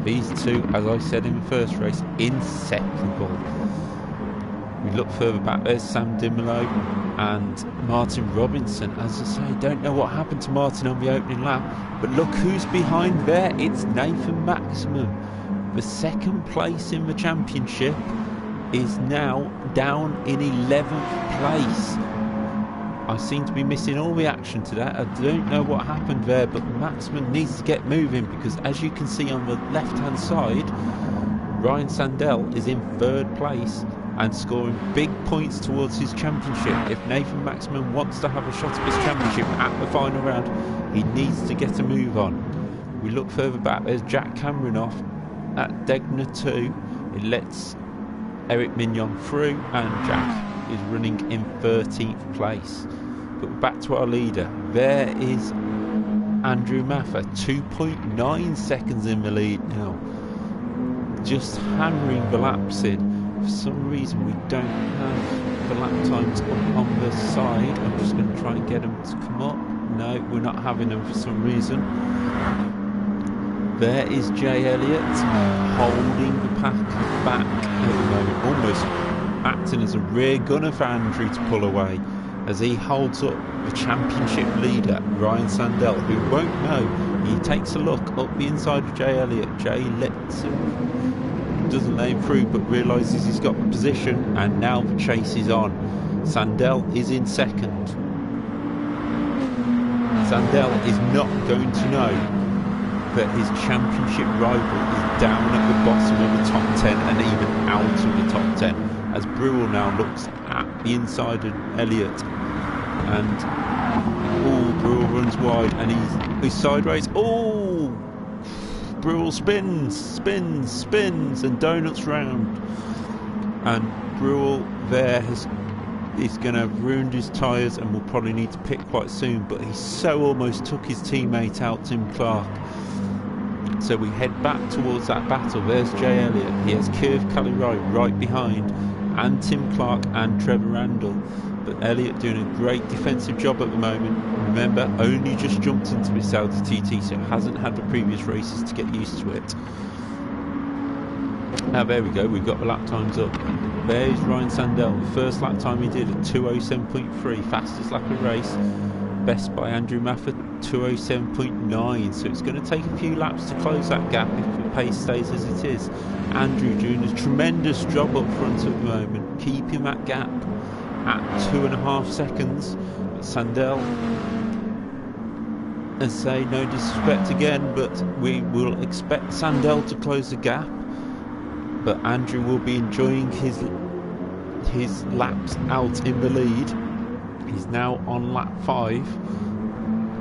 These two, as I said in the first race, inseparable. We look further back, there's Sam Dimolo and Martin Robinson. As I say, don't know what happened to Martin on the opening lap, but look who's behind there. It's Nathan Maximum. The second place in the championship is now down in 11th place. I seem to be missing all the action to that. I don't know what happened there, but Maximum needs to get moving, because as you can see on the left hand side, Ryan Sandell is in third place and scoring big points towards his championship. If Nathan Maximum wants to have a shot at his championship at the final round, he needs to get a move on. We look further back, there's Jack Cameron off at Degner 2. It lets Eric Mignon through, and Jack is running in 13th place. But back to our leader. There is Andrew Maffer, 2.9 seconds in the lead now. Just hammering the laps in. For some reason we don't have the lap times up on the side. I'm just going to try and get them to come up. No, we're not having them for some reason. There is Jay Elliott holding the pack back at the moment, almost acting as a rear gunner for Andrew to pull away, as he holds up the championship leader Ryan Sandell, who won't know. He takes a look up the inside of Jay Elliott. Jay lets him, doesn't let him through, but realises he's got the position, and now the chase is on. Sandell is in second. Sandell is not going to know that his championship rival is down at the bottom of the top 10 and even out of the top 10, as Brewell now looks at the inside of Elliott, and Brewell runs wide and he's sideways. Brewell spins and donuts round, and Brewell there is going to have ruined his tyres and will probably need to pit quite soon, but he so almost took his teammate out, Tim Clark. So we head back towards that battle. There's Jay Elliott. He has Curve Calirai right behind, and Tim Clark and Trevor Randall. But Elliott doing a great defensive job at the moment. Remember, only just jumped into this Audi TT, so hasn't had the previous races to get used to it. Now there we go, we've got the lap times up. There's Ryan Sandell, the first lap time he did at 2:07.3, fastest lap of the race. Best by Andrew Maffer, 2:07.9, so it's going to take a few laps to close that gap if the pace stays as it is. Andrew doing a tremendous job up front at the moment, keeping that gap at 2.5 seconds. But Sandell, and say no disrespect again, but we will expect Sandell to close the gap, but Andrew will be enjoying his laps out in the lead. He's now on lap 5.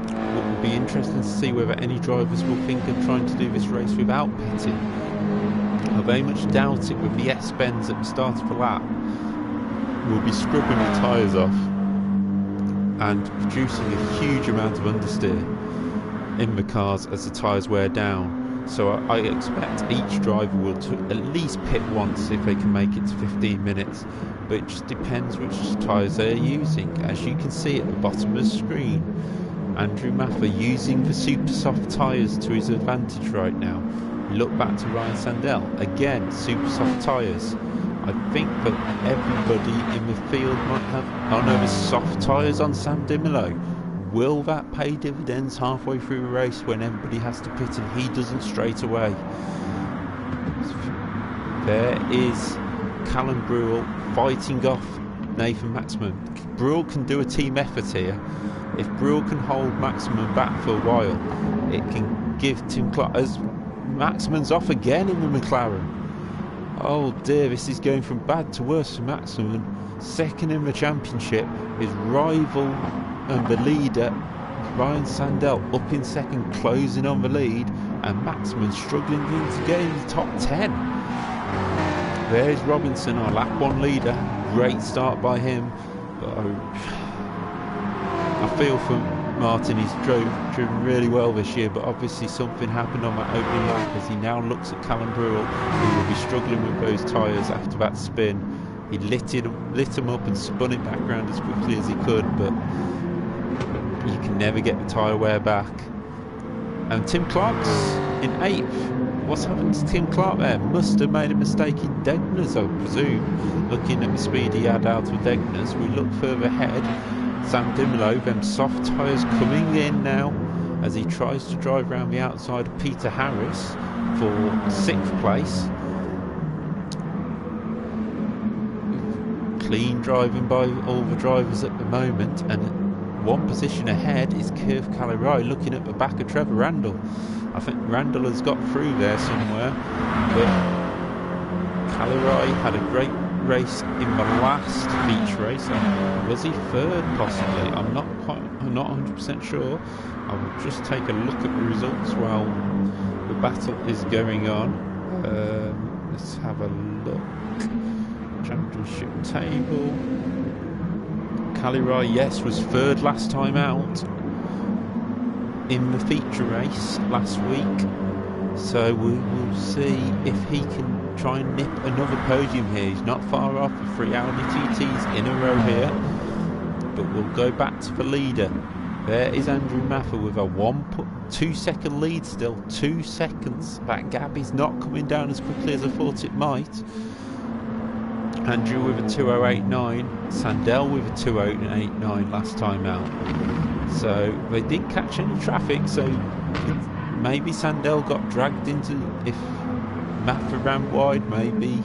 It will be interesting to see whether any drivers will think of trying to do this race without pitting. I very much doubt it with the S-bends at the start of the lap. We'll be scrubbing the tyres off and producing a huge amount of understeer in the cars as the tyres wear down. So I expect each driver will at least pit once if they can make it to 15 minutes, but it just depends which tyres they're using. As you can see at the bottom of the screen, Andrew Maffer using the super soft tyres to his advantage right now. Look back to Ryan Sandell, again super soft tyres. I think that everybody in the field might have, oh no, there's soft tyres on Sam Dimolo. Will that pay dividends halfway through the race when everybody has to pit and he doesn't straight away? There is Callum Brewell fighting off Nathan Maximum. Brewell can do a team effort here. If Brewell can hold Maximum back for a while, it can give Tim Clark, as Maximum's off again in the McLaren. Oh dear, this is going from bad to worse for Maximum. Second in the championship, his rival and the leader Ryan Sandell up in second, closing on the lead, and Maximum struggling to get in the top 10. There's Robinson, our lap 1 leader. Great start by him, but I feel for Martin. He's driven really well this year, but obviously something happened on that opening lap as he now looks at Callum Brewell, who will be struggling with those tyres after that spin. He lit him up and spun it back around as quickly as he could, but you can never get the tyre wear back. And Tim Clark's in 8th. What's happened to Tim Clark there? Must have made a mistake in Degners, I presume. Looking at the speed he had out of Degners, we look further ahead. Sam Dimolo, them soft tyres coming in now as he tries to drive around the outside of Peter Harris for 6th place. Clean driving by all the drivers at the moment, and one position ahead is Kirk Callery looking at the back of Trevor Randall. I think Randall has got through there somewhere, but Callery had a great race in the last beach race. Was he 3rd possibly? I'm not 100% sure. I will just take a look at the results while the battle is going on. Let's have a look. Championship table. Callery, yes, was 3rd last time out in the feature race last week, so we will see if he can try and nip another podium here. He's not far off with 3 Audi TTs in a row here, but we'll go back to the leader. There is Andrew Maffer with a 2 second lead still, 2 seconds. That gap is not coming down as quickly as I thought it might. Andrew with a 2:08.9, Sandell with a 2:08.9 last time out. So they didn't catch any traffic, so maybe Sandell got dragged into, if Maffer ran wide, maybe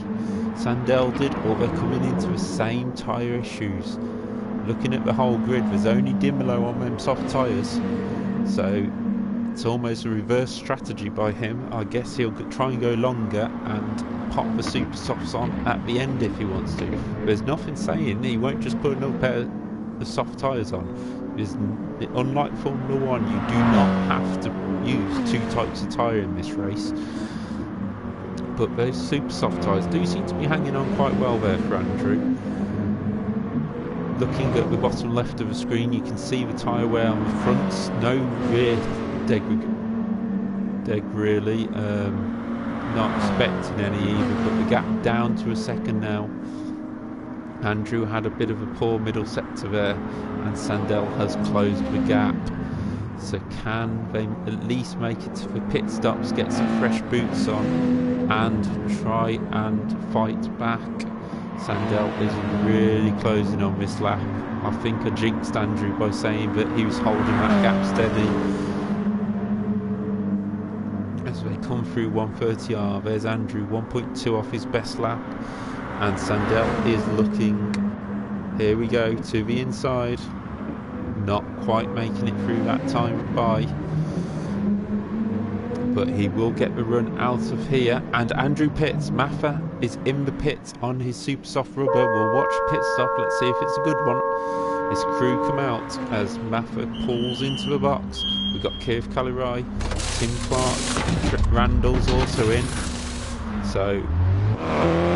Sandell did, or they're coming into the same tyre issues. Looking at the whole grid, there's only Dimolo on them soft tyres, so it's almost a reverse strategy by him. I guess he'll try and go longer and pop the super softs on at the end if he wants to. There's nothing saying he won't just put another pair of soft tyres on. Unlike Formula 1, you do not have to use 2 types of tyre in this race. But those super soft tyres do seem to be hanging on quite well there for Andrew. Looking at the bottom left of the screen, you can see the tyre wear on the fronts. No rear deg really. Not expecting any either, but the gap down to a second now. Andrew had a bit of a poor middle sector there, and Sandell has closed the gap. So can they at least make it to the pit stops, get some fresh boots on, and try and fight back? Sandell is really closing on this lap. I think I jinxed Andrew by saying that he was holding that gap steady. As they come through 130R, there's Andrew 1.2 off his best lap, and Sandell is looking, here we go, to the inside. Not quite making it through that time by, but he will get the run out of here. And Andrew pits. Maffa is in the pits on his super soft rubber. We'll watch pit stop. Let's see if it's a good one. His crew come out as Maffa pulls into the box. We've got Keith Calirai, Tim Clark, Randall's also in. So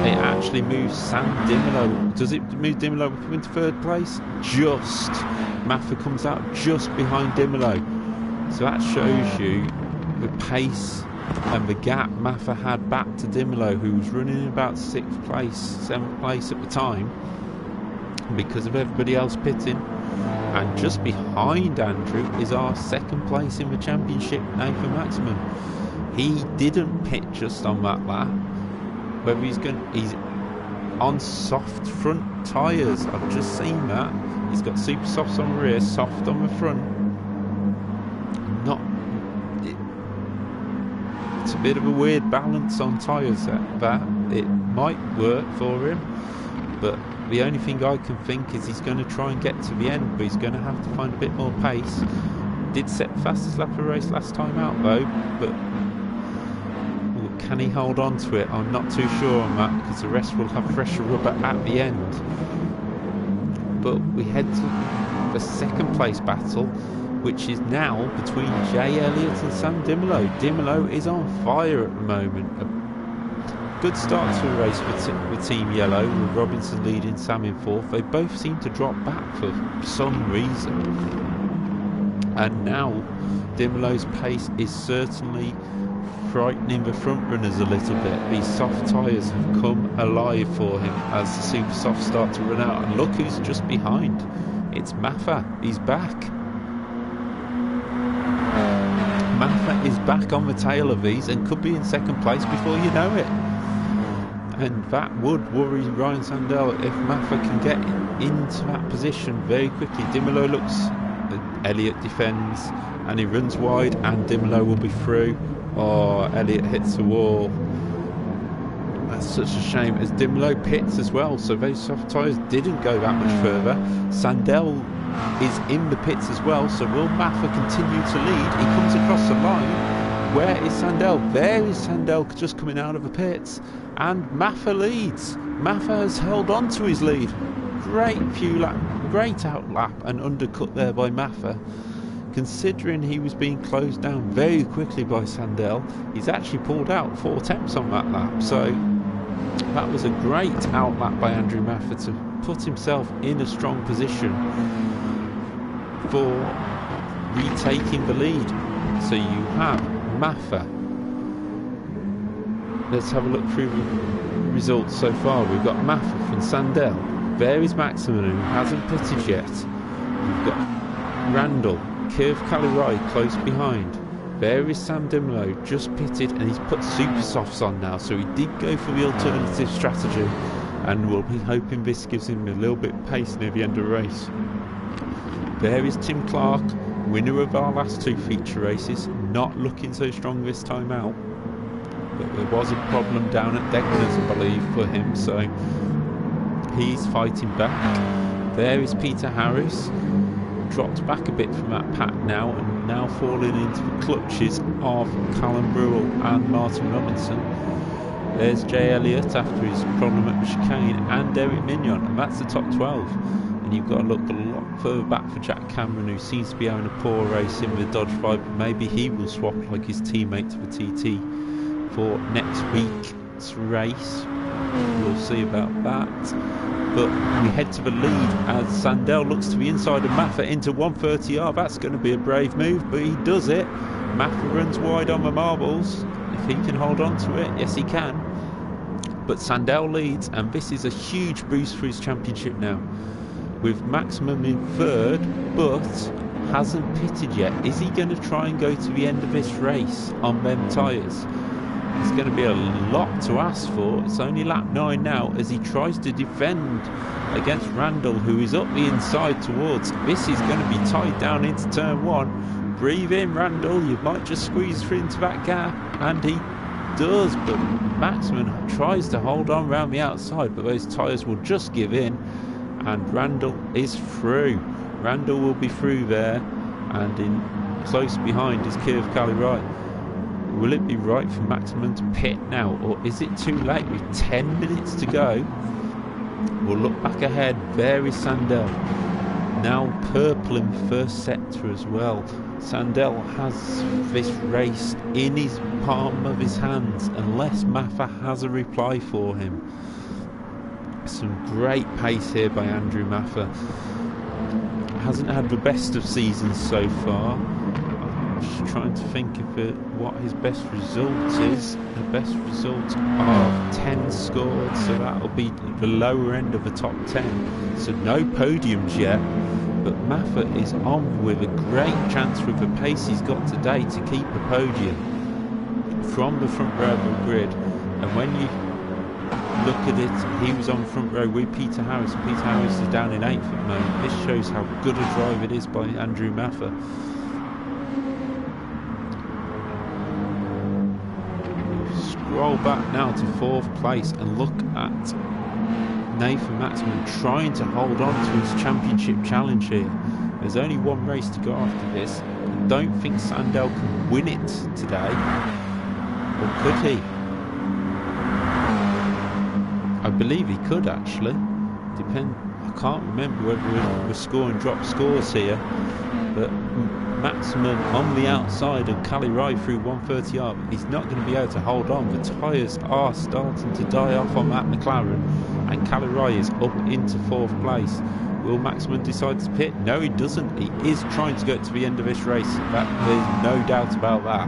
it actually moves Sam Dimolo. Does it move Dimolo up into third place? Just. Maffa comes out just behind Dimolo. So that shows you the pace and the gap Maffa had back to Dimolo, who was running in about 6th place, 7th place at the time, because of everybody else pitting. And just behind Andrew is our 2nd place in the championship, Nathan Maximum. He didn't pit just on that lap. Whether he's on soft front tyres. I've just seen that. He's got super softs on the rear, soft on the front. It's a bit of a weird balance on tyres that it might work for him, but the only thing I can think is he's going to try and get to the end, but he's going to have to find a bit more pace. Did set the fastest lap of the race last time out though, but can he hold on to it? I'm not too sure on that, because the rest will have fresher rubber at the end. But we head to the 2nd place battle, which is now between Jay Elliott and Sam Dimolo. Dimolo is on fire at the moment. A good start to the race with Team Yellow, with Robinson leading, Sam in 4th. They both seem to drop back for some reason. And now Dimolo's pace is certainly frightening the front runners a little bit. These soft tyres have come alive for him as the super softs start to run out. And look who's just behind. It's Maffa. He's back. Maffa is back on the tail of these and could be in 2nd place before you know it. And that would worry Ryan Sandell if Maffa can get into that position very quickly. Dimolo looks, Elliott defends, and he runs wide, and Dimolo will be through. Oh, Elliott hits the wall. That's such a shame, as Dimolo pits as well, so those soft tyres didn't go that much further. Sandell is in the pits as well, so will Maffa continue to lead? He comes across the line. Where is Sandell? There is Sandell just coming out of the pits, and Maffa leads. Maffa has held on to his lead. Great out lap and undercut there by Maffa. Considering he was being closed down very quickly by Sandell, he's actually pulled out 4 attempts on that lap. So that was a great out lap by Andrew Maffa to put himself in a strong position for retaking the lead. So you have Maffa. Let's have a look through the results so far. We've got Maffa from Sandell. There is Maximum, who hasn't pitted yet. We've got Randall, Keith Calirai close behind. There is Sam Dimolo, just pitted, and he's put super softs on now, so he did go for the alternative strategy, and we'll be hoping this gives him a little bit of pace near the end of the race. There is Tim Clark, winner of our last 2 feature races, not looking so strong this time out, but there was a problem down at Degner's, I believe, for him, so he's fighting back. There is Peter Harris, dropped back a bit from that pack now, and now falling into the clutches of Callum Brewell and Martin Robinson. There's Jay Elliott after his problem at the chicane, and Derek Mignon, and that's the top 12. And you've got to look a lot further back for Jack Cameron, who seems to be having a poor race in the Dodge 5. Maybe he will swap like his teammate to the TT for next week's race. We'll see about that. But we head to the lead as Sandell looks to the inside of Maffa into 130R. That's going to be a brave move, but he does it. Maffa runs wide on the marbles. If he can hold on to it, yes he can. But Sandell leads, and this is a huge boost for his championship now, with Maximum in 3rd, but hasn't pitted yet. Is he going to try and go to the end of this race on them tyres? It's going to be a lot to ask for. It's only lap 9 now as he tries to defend against Randall, who is up the inside towards. This is going to be tied down into turn 1. Breathe in, Randall. You might just squeeze through into that gap. And he does, but Maxman tries to hold on around the outside, but those tyres will just give in. And Randall is through. Randall will be through there. And in close behind is Kiev Kalirai. Will it be right for Maxman to pit now, or is it too late with 10 minutes to go? We'll look back ahead. There is Sandell, now purple in the first sector as well. Sandell has this race in his palm of his hands unless Maffa has a reply for him. Some great pace here by Andrew Maffa. Hasn't had the best of seasons so far. Just trying to think of what his best result is. The best result of 10 scored, so that'll be the lower end of the top 10. So no podiums yet, but Maffa is on with a great chance with the pace he's got today to keep a podium from the front row of the grid. And when you look at it, he was on the front row with Peter Harris. Peter Harris is down in 8th at the moment. This shows how good a drive it is by Andrew Maffa. Roll back now to 4th place and look at Nathan Maxman trying to hold on to his championship challenge here. There's only one race to go after this. I don't think Sandell can win it today, or could he? I believe he could actually. I can't remember whether we're scoring drop scores here, but Maxman on the outside and Kalirai through 130 up. He's not going to be able to hold on. The tyres are starting to die off on that McLaren, and Kalirai is up into 4th place. Will Maxman decide to pit? No, he doesn't. He is trying to get to the end of this race. There's no doubt about that,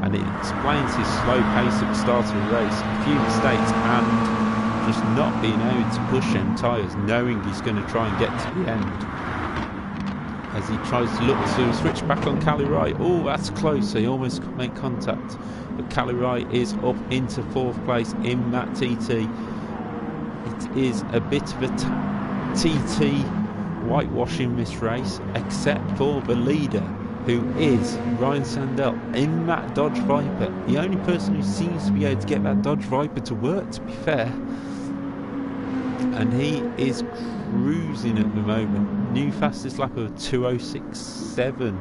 and it explains his slow pace at the start of the race. A few mistakes and just not being able to push them tyres, knowing he's going to try and get to the end. As he tries to look to switch back on Kalirai. Oh, that's close. He almost made contact. But Kalirai is up into 4th place in that TT. It is a bit of a TT whitewashing this race, except for the leader, who is Ryan Sandell in that Dodge Viper. The only person who seems to be able to get that Dodge Viper to work, to be fair. And he is cruising at the moment. New fastest lap of 2:06.7.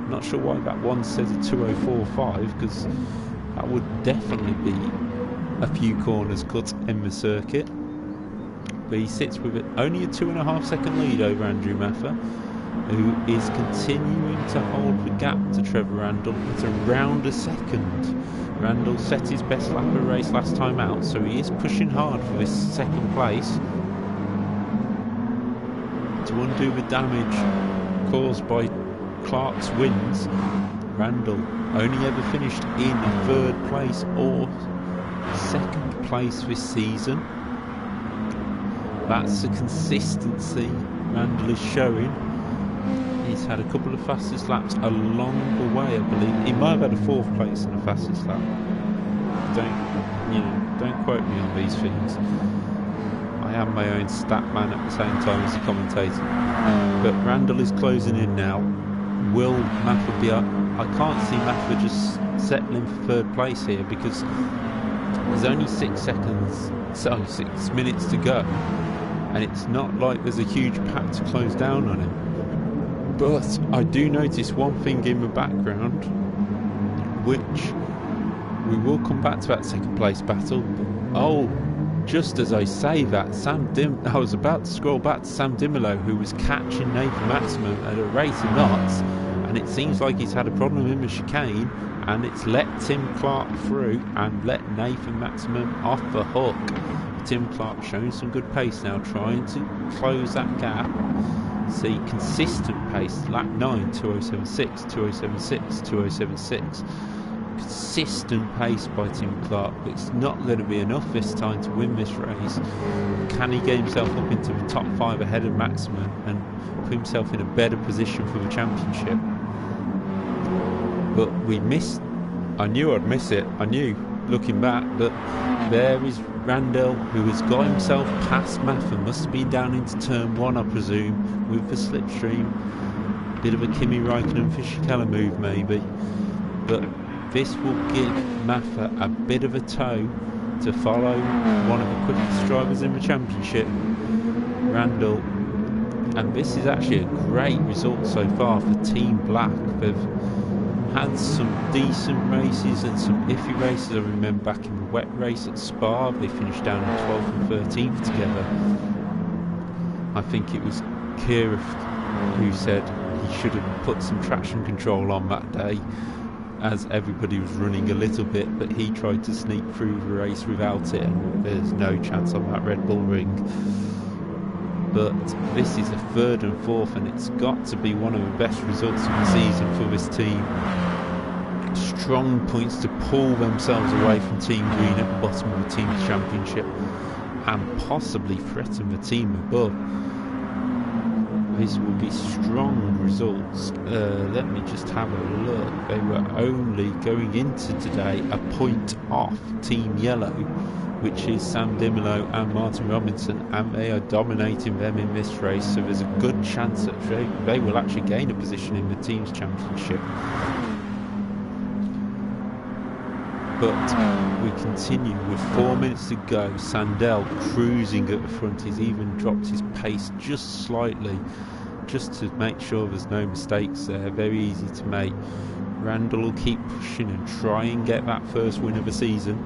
Not sure why that one says a 2:04.5, because that would definitely be a few corners cut in the circuit. But he sits with only a 2.5 second lead over Andrew Maffa, who is continuing to hold the gap to Trevor Randall at around a second. Randall set his best lap of the race last time out, so he is pushing hard for this 2nd place to undo the damage caused by Clark's wins. Randall only ever finished in 3rd place or 2nd place this season. That's the consistency Randall is showing. He's had a couple of fastest laps along the way, I believe. He might have had a 4th place in the fastest lap. Don't quote me on these things. I am my own stat man at the same time as a commentator. But Randall is closing in now. Will Maffa be up? I can't see Maffa just settling for 3rd place here, because there's only 6 minutes to go, and it's not like there's a huge pack to close down on him. But I do notice one thing in the background, which we will come back to that 2nd place battle. Oh, just as I say that, I was about to scroll back to Sam Dimolo, who was catching Nathan Maxman at a rate of knots, and it seems like he's had a problem in the chicane, and it's let Tim Clark through and let Nathan Maxman off the hook. Tim Clark showing some good pace now, trying to close that gap. See consistent pace, lap 9, 2:07.6, 2:07.6, 2:07.6. Consistent pace by Tim Clark, but it's not going to be enough this time to win this race. Can he get himself up into the top 5 ahead of Maxman and put himself in a better position for the championship. But we missed. I knew I'd miss it. I knew, looking back, but there is Randell, who has got himself past Maffa. Must have been down into turn 1, I presume, with the slipstream. Bit of a Kimi Raikkonen Fisichella move, maybe. But this will give Maffa a bit of a toe to follow one of the quickest drivers in the championship, Randall. And this is actually a great result so far for Team Black. They've had some decent races and some iffy races. I remember back in the wet race at Spa, they finished down in 12th and 13th together. I think it was Kira who said he should have put some traction control on that day, as everybody was running a little bit, but he tried to sneak through the race without it, and there's no chance on that Red Bull ring. But this is a 3rd and 4th, and it's got to be one of the best results of the season for this team. Strong points to pull themselves away from Team Green at the bottom of the team's championship and possibly threaten the team above. This will be strong results. Let me just have a look. They were only going into today a point off Team Yellow, which is Sam Dimolo and Martin Robinson, and they are dominating them in this race, so there's a good chance that they will actually gain a position in the team's championship. But we continue with 4 minutes to go. Sandell cruising at the front. He's even dropped his pace just slightly, just to make sure there's no mistakes there. Very easy to make. Randall will keep pushing and try and get that first win of the season.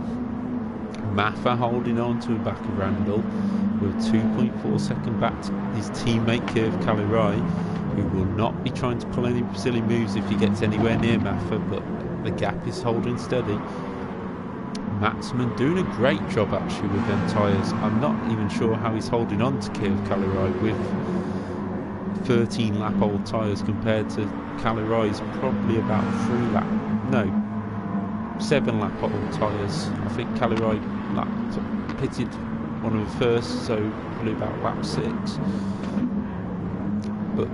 Maffa holding on to the back of Randall with 2.4 seconds back to his teammate Kirv Kalirai, who will not be trying to pull any silly moves if he gets anywhere near Maffa, but the gap is holding steady. Maxman doing a great job actually with them tyres. I'm not even sure how he's holding on to Kirv Kalirai with 13 lap old tyres compared to Kalirai's probably about 7 lap old tyres. I think Kalirai pitted one of the first, so probably about lap 6. But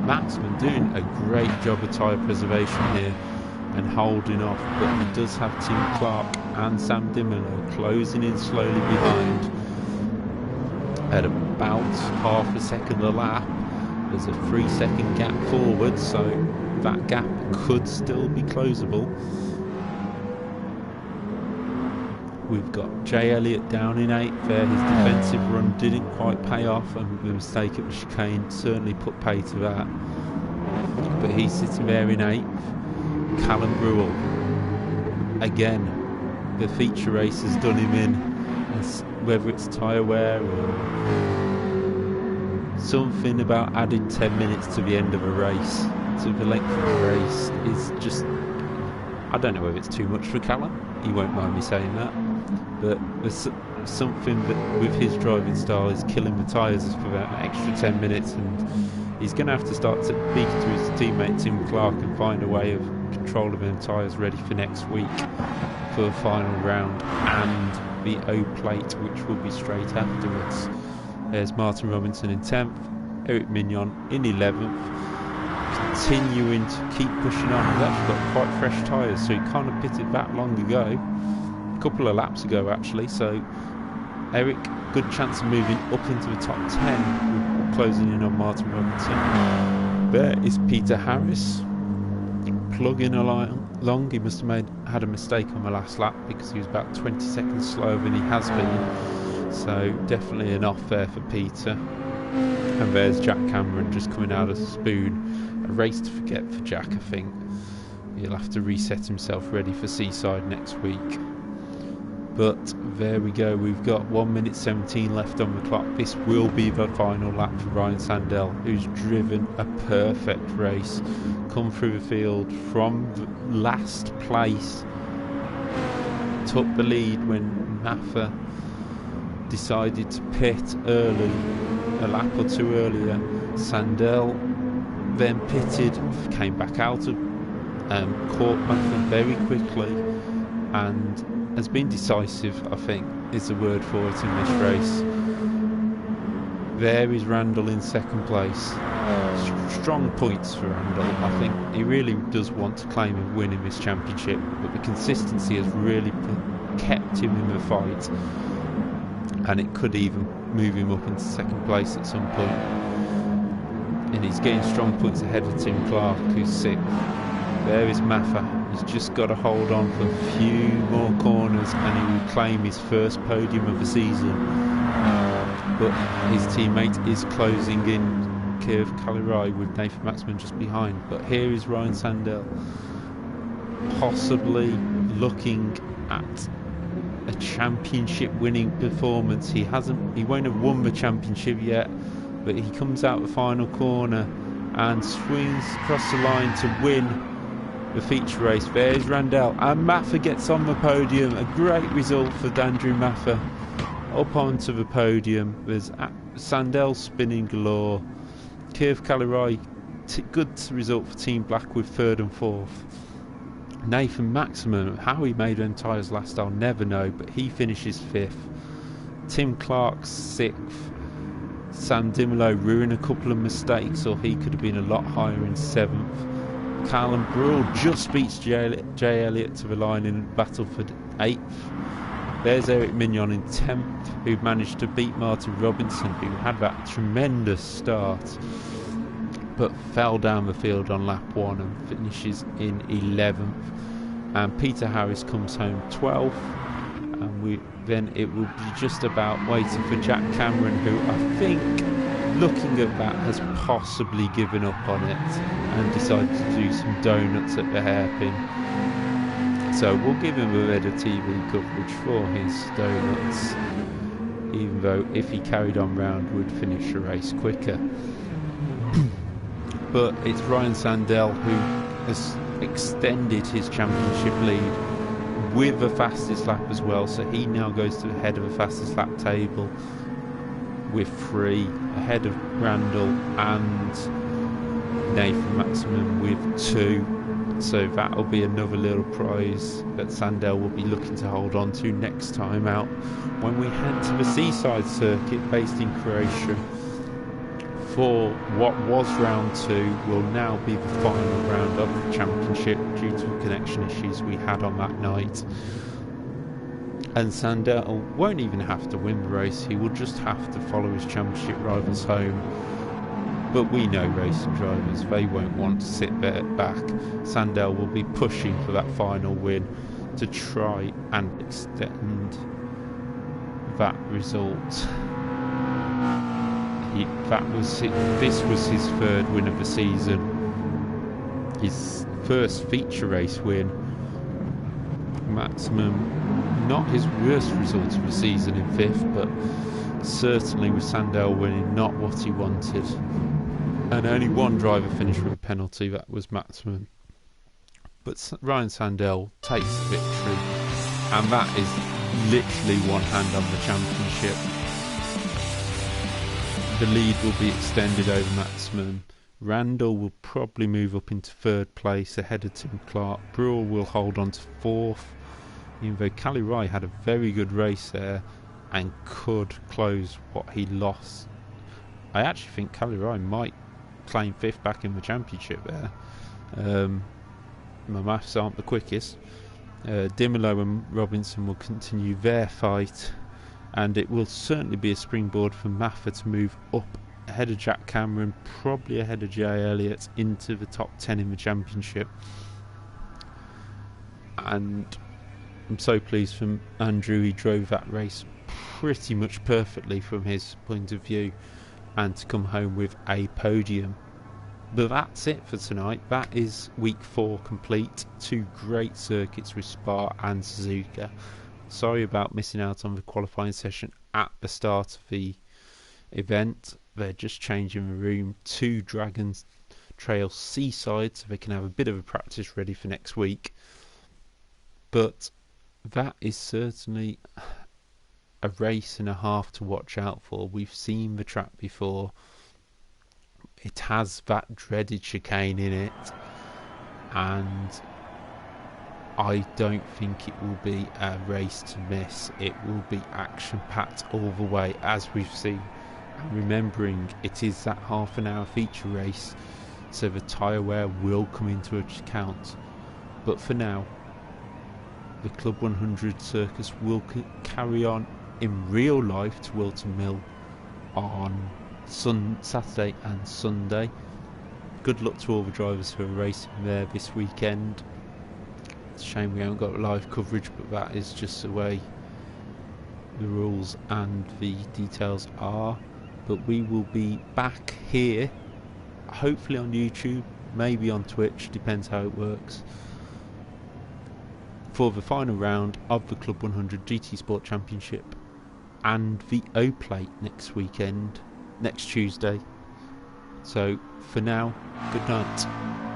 Maxman doing a great job of tyre preservation here and holding off, but he does have Tim Clark and Sam Dimolo closing in slowly behind at about half a second a lap. There's a 3-second gap forward, so that gap could still be closable. We've got Jay Elliott down in 8th there. His defensive run didn't quite pay off, and the mistake at the chicane certainly put pay to that. But he's sitting there in 8th. Callum Brewell, again, the feature race has done him in, whether it's tyre wear or something about adding 10 minutes to the end of a race, to the length of a race, is just, I don't know whether it's too much for Callum, he won't mind me saying that, but there's something that with his driving style is killing the tyres for that extra 10 minutes, and he's going to have to start to speak to his teammate Tim Clark and find a way of controlling them tyres ready for next week for the final round and the O plate, which will be straight afterwards. There's Martin Robinson in 10th, Eric Mignon in 11th, continuing to keep pushing on. He's actually got quite fresh tyres, so he kind of pitted that long ago, a couple of laps ago actually, so Eric, good chance of moving up into the top 10, closing in on Martin Robinson. There is Peter Harris plugging along. He must have had a mistake on the last lap because he was about 20 seconds slower than he has been, so definitely an off there for Peter. And there's Jack Cameron just coming out of the spoon. A race to forget for Jack, I think. He'll have to reset himself ready for Seaside next week. But there we go, we've got 1 minute 17 left on the clock. This will be the final lap for Ryan Sandell, who's driven a perfect race, come through the field from the last place, took the lead when Maffa decided to pit early, a lap or two earlier. Sandell then pitted, came back out of, caught Maffa very quickly, and has been decisive, I think, is the word for it in this race. There is Randall in second place. Strong points for Randall. I think he really does want to claim a win in this championship, but the consistency has really kept him in the fight, and it could even move him up into second place at some point. And he's getting strong points ahead of Tim Clark, who's sixth. There is Maffa. He's just got to hold on for a few more corners and he will claim his first podium of the season. But his teammate is closing in, Kev Kalirai, with Nathan Maxman just behind. But here is Ryan Sandell, possibly looking at a championship winning performance. He won't have won the championship yet, but he comes out the final corner and swings across the line to win the feature race. There's Randell, and Maffa gets on the podium. A great result for Andrew Maffa, up onto the podium. There's Sandell spinning galore. Kev Kalirai, good result for Team Black with third and fourth. Nathan Maximum, how he made them tyres last I'll never know, but he finishes fifth. Tim Clark sixth. Sam Dimolo ruined a couple of mistakes, or he could have been a lot higher in seventh. Callum Brule just beats Jay Elliott to the line in battle for eighth. There's Eric Mignon in 10th, who managed to beat Martin Robinson, who had that tremendous start, but fell down the field on lap 1 and finishes in 11th. And Peter Harris comes home 12th, and then it will be just about waiting for Jack Cameron, who I think, looking at that, has possibly given up on it and decided to do some donuts at the hairpin. So we'll give him a bit of TV coverage for his donuts, even though if he carried on round would finish the race quicker. But it's Ryan Sandell who has extended his championship lead with the fastest lap as well, so he now goes to the head of the fastest lap table with 3, ahead of Randall and Nathan Maximum with 2. So that'll be another little prize that Sandell will be looking to hold on to next time out when we head to the Seaside circuit based in Croatia for what was round 2 will now be the final round of the championship due to connection issues we had on that night. And Sandell won't even have to win the race, he will just have to follow his championship rivals home. But we know racing drivers, they won't want to sit there back. Sandell will be pushing for that final win to try and extend that result. This was his 3rd win of the season, his first feature race win. Maximum, not his worst result of the season in 5th, but certainly with Sandell winning, not what he wanted. And only one driver finished with a penalty, that was Maximum. But Ryan Sandell takes the victory, and that is literally one hand on the championship. The lead will be extended over Maximum. Randall will probably move up into 3rd place ahead of Tim Clark. Brule will hold on to 4th, even though Kalirai had a very good race there and could close what he lost. I actually think Kalirai might claim 5th back in the championship there. My maths aren't the quickest. Dimolo and Robinson will continue their fight, and it will certainly be a springboard for Maffa to move up ahead of Jack Cameron, probably ahead of Jay Elliott, into the top 10 in the championship. And I'm so pleased for Andrew, he drove that race pretty much perfectly from his point of view, and to come home with a podium. But that's it for tonight. That is week 4 complete. 2 great circuits with Spa and Suzuka. Sorry about missing out on the qualifying session at the start of the event. They're just changing the room to Dragons Trail Seaside so they can have a bit of a practice ready for next week. But that is certainly a race and a half to watch out for. We've seen the track before. It has that dreaded chicane in it, and I don't think it will be a race to miss. It will be action packed all the way, as we've seen And remembering it is that half an hour feature race, so the tyre wear will come into account. But for now, the Club 100 circus will carry on in real life to Wilton Mill on Saturday and Sunday. Good luck to all the drivers who are racing there this weekend. It's a shame we haven't got live coverage, but that is just the way the rules and the details are. But we will be back here, hopefully on YouTube, maybe on Twitch, depends how it works, for the final round of the Club 100 GT Sport Championship and the O Plate next Tuesday. So for now, good night.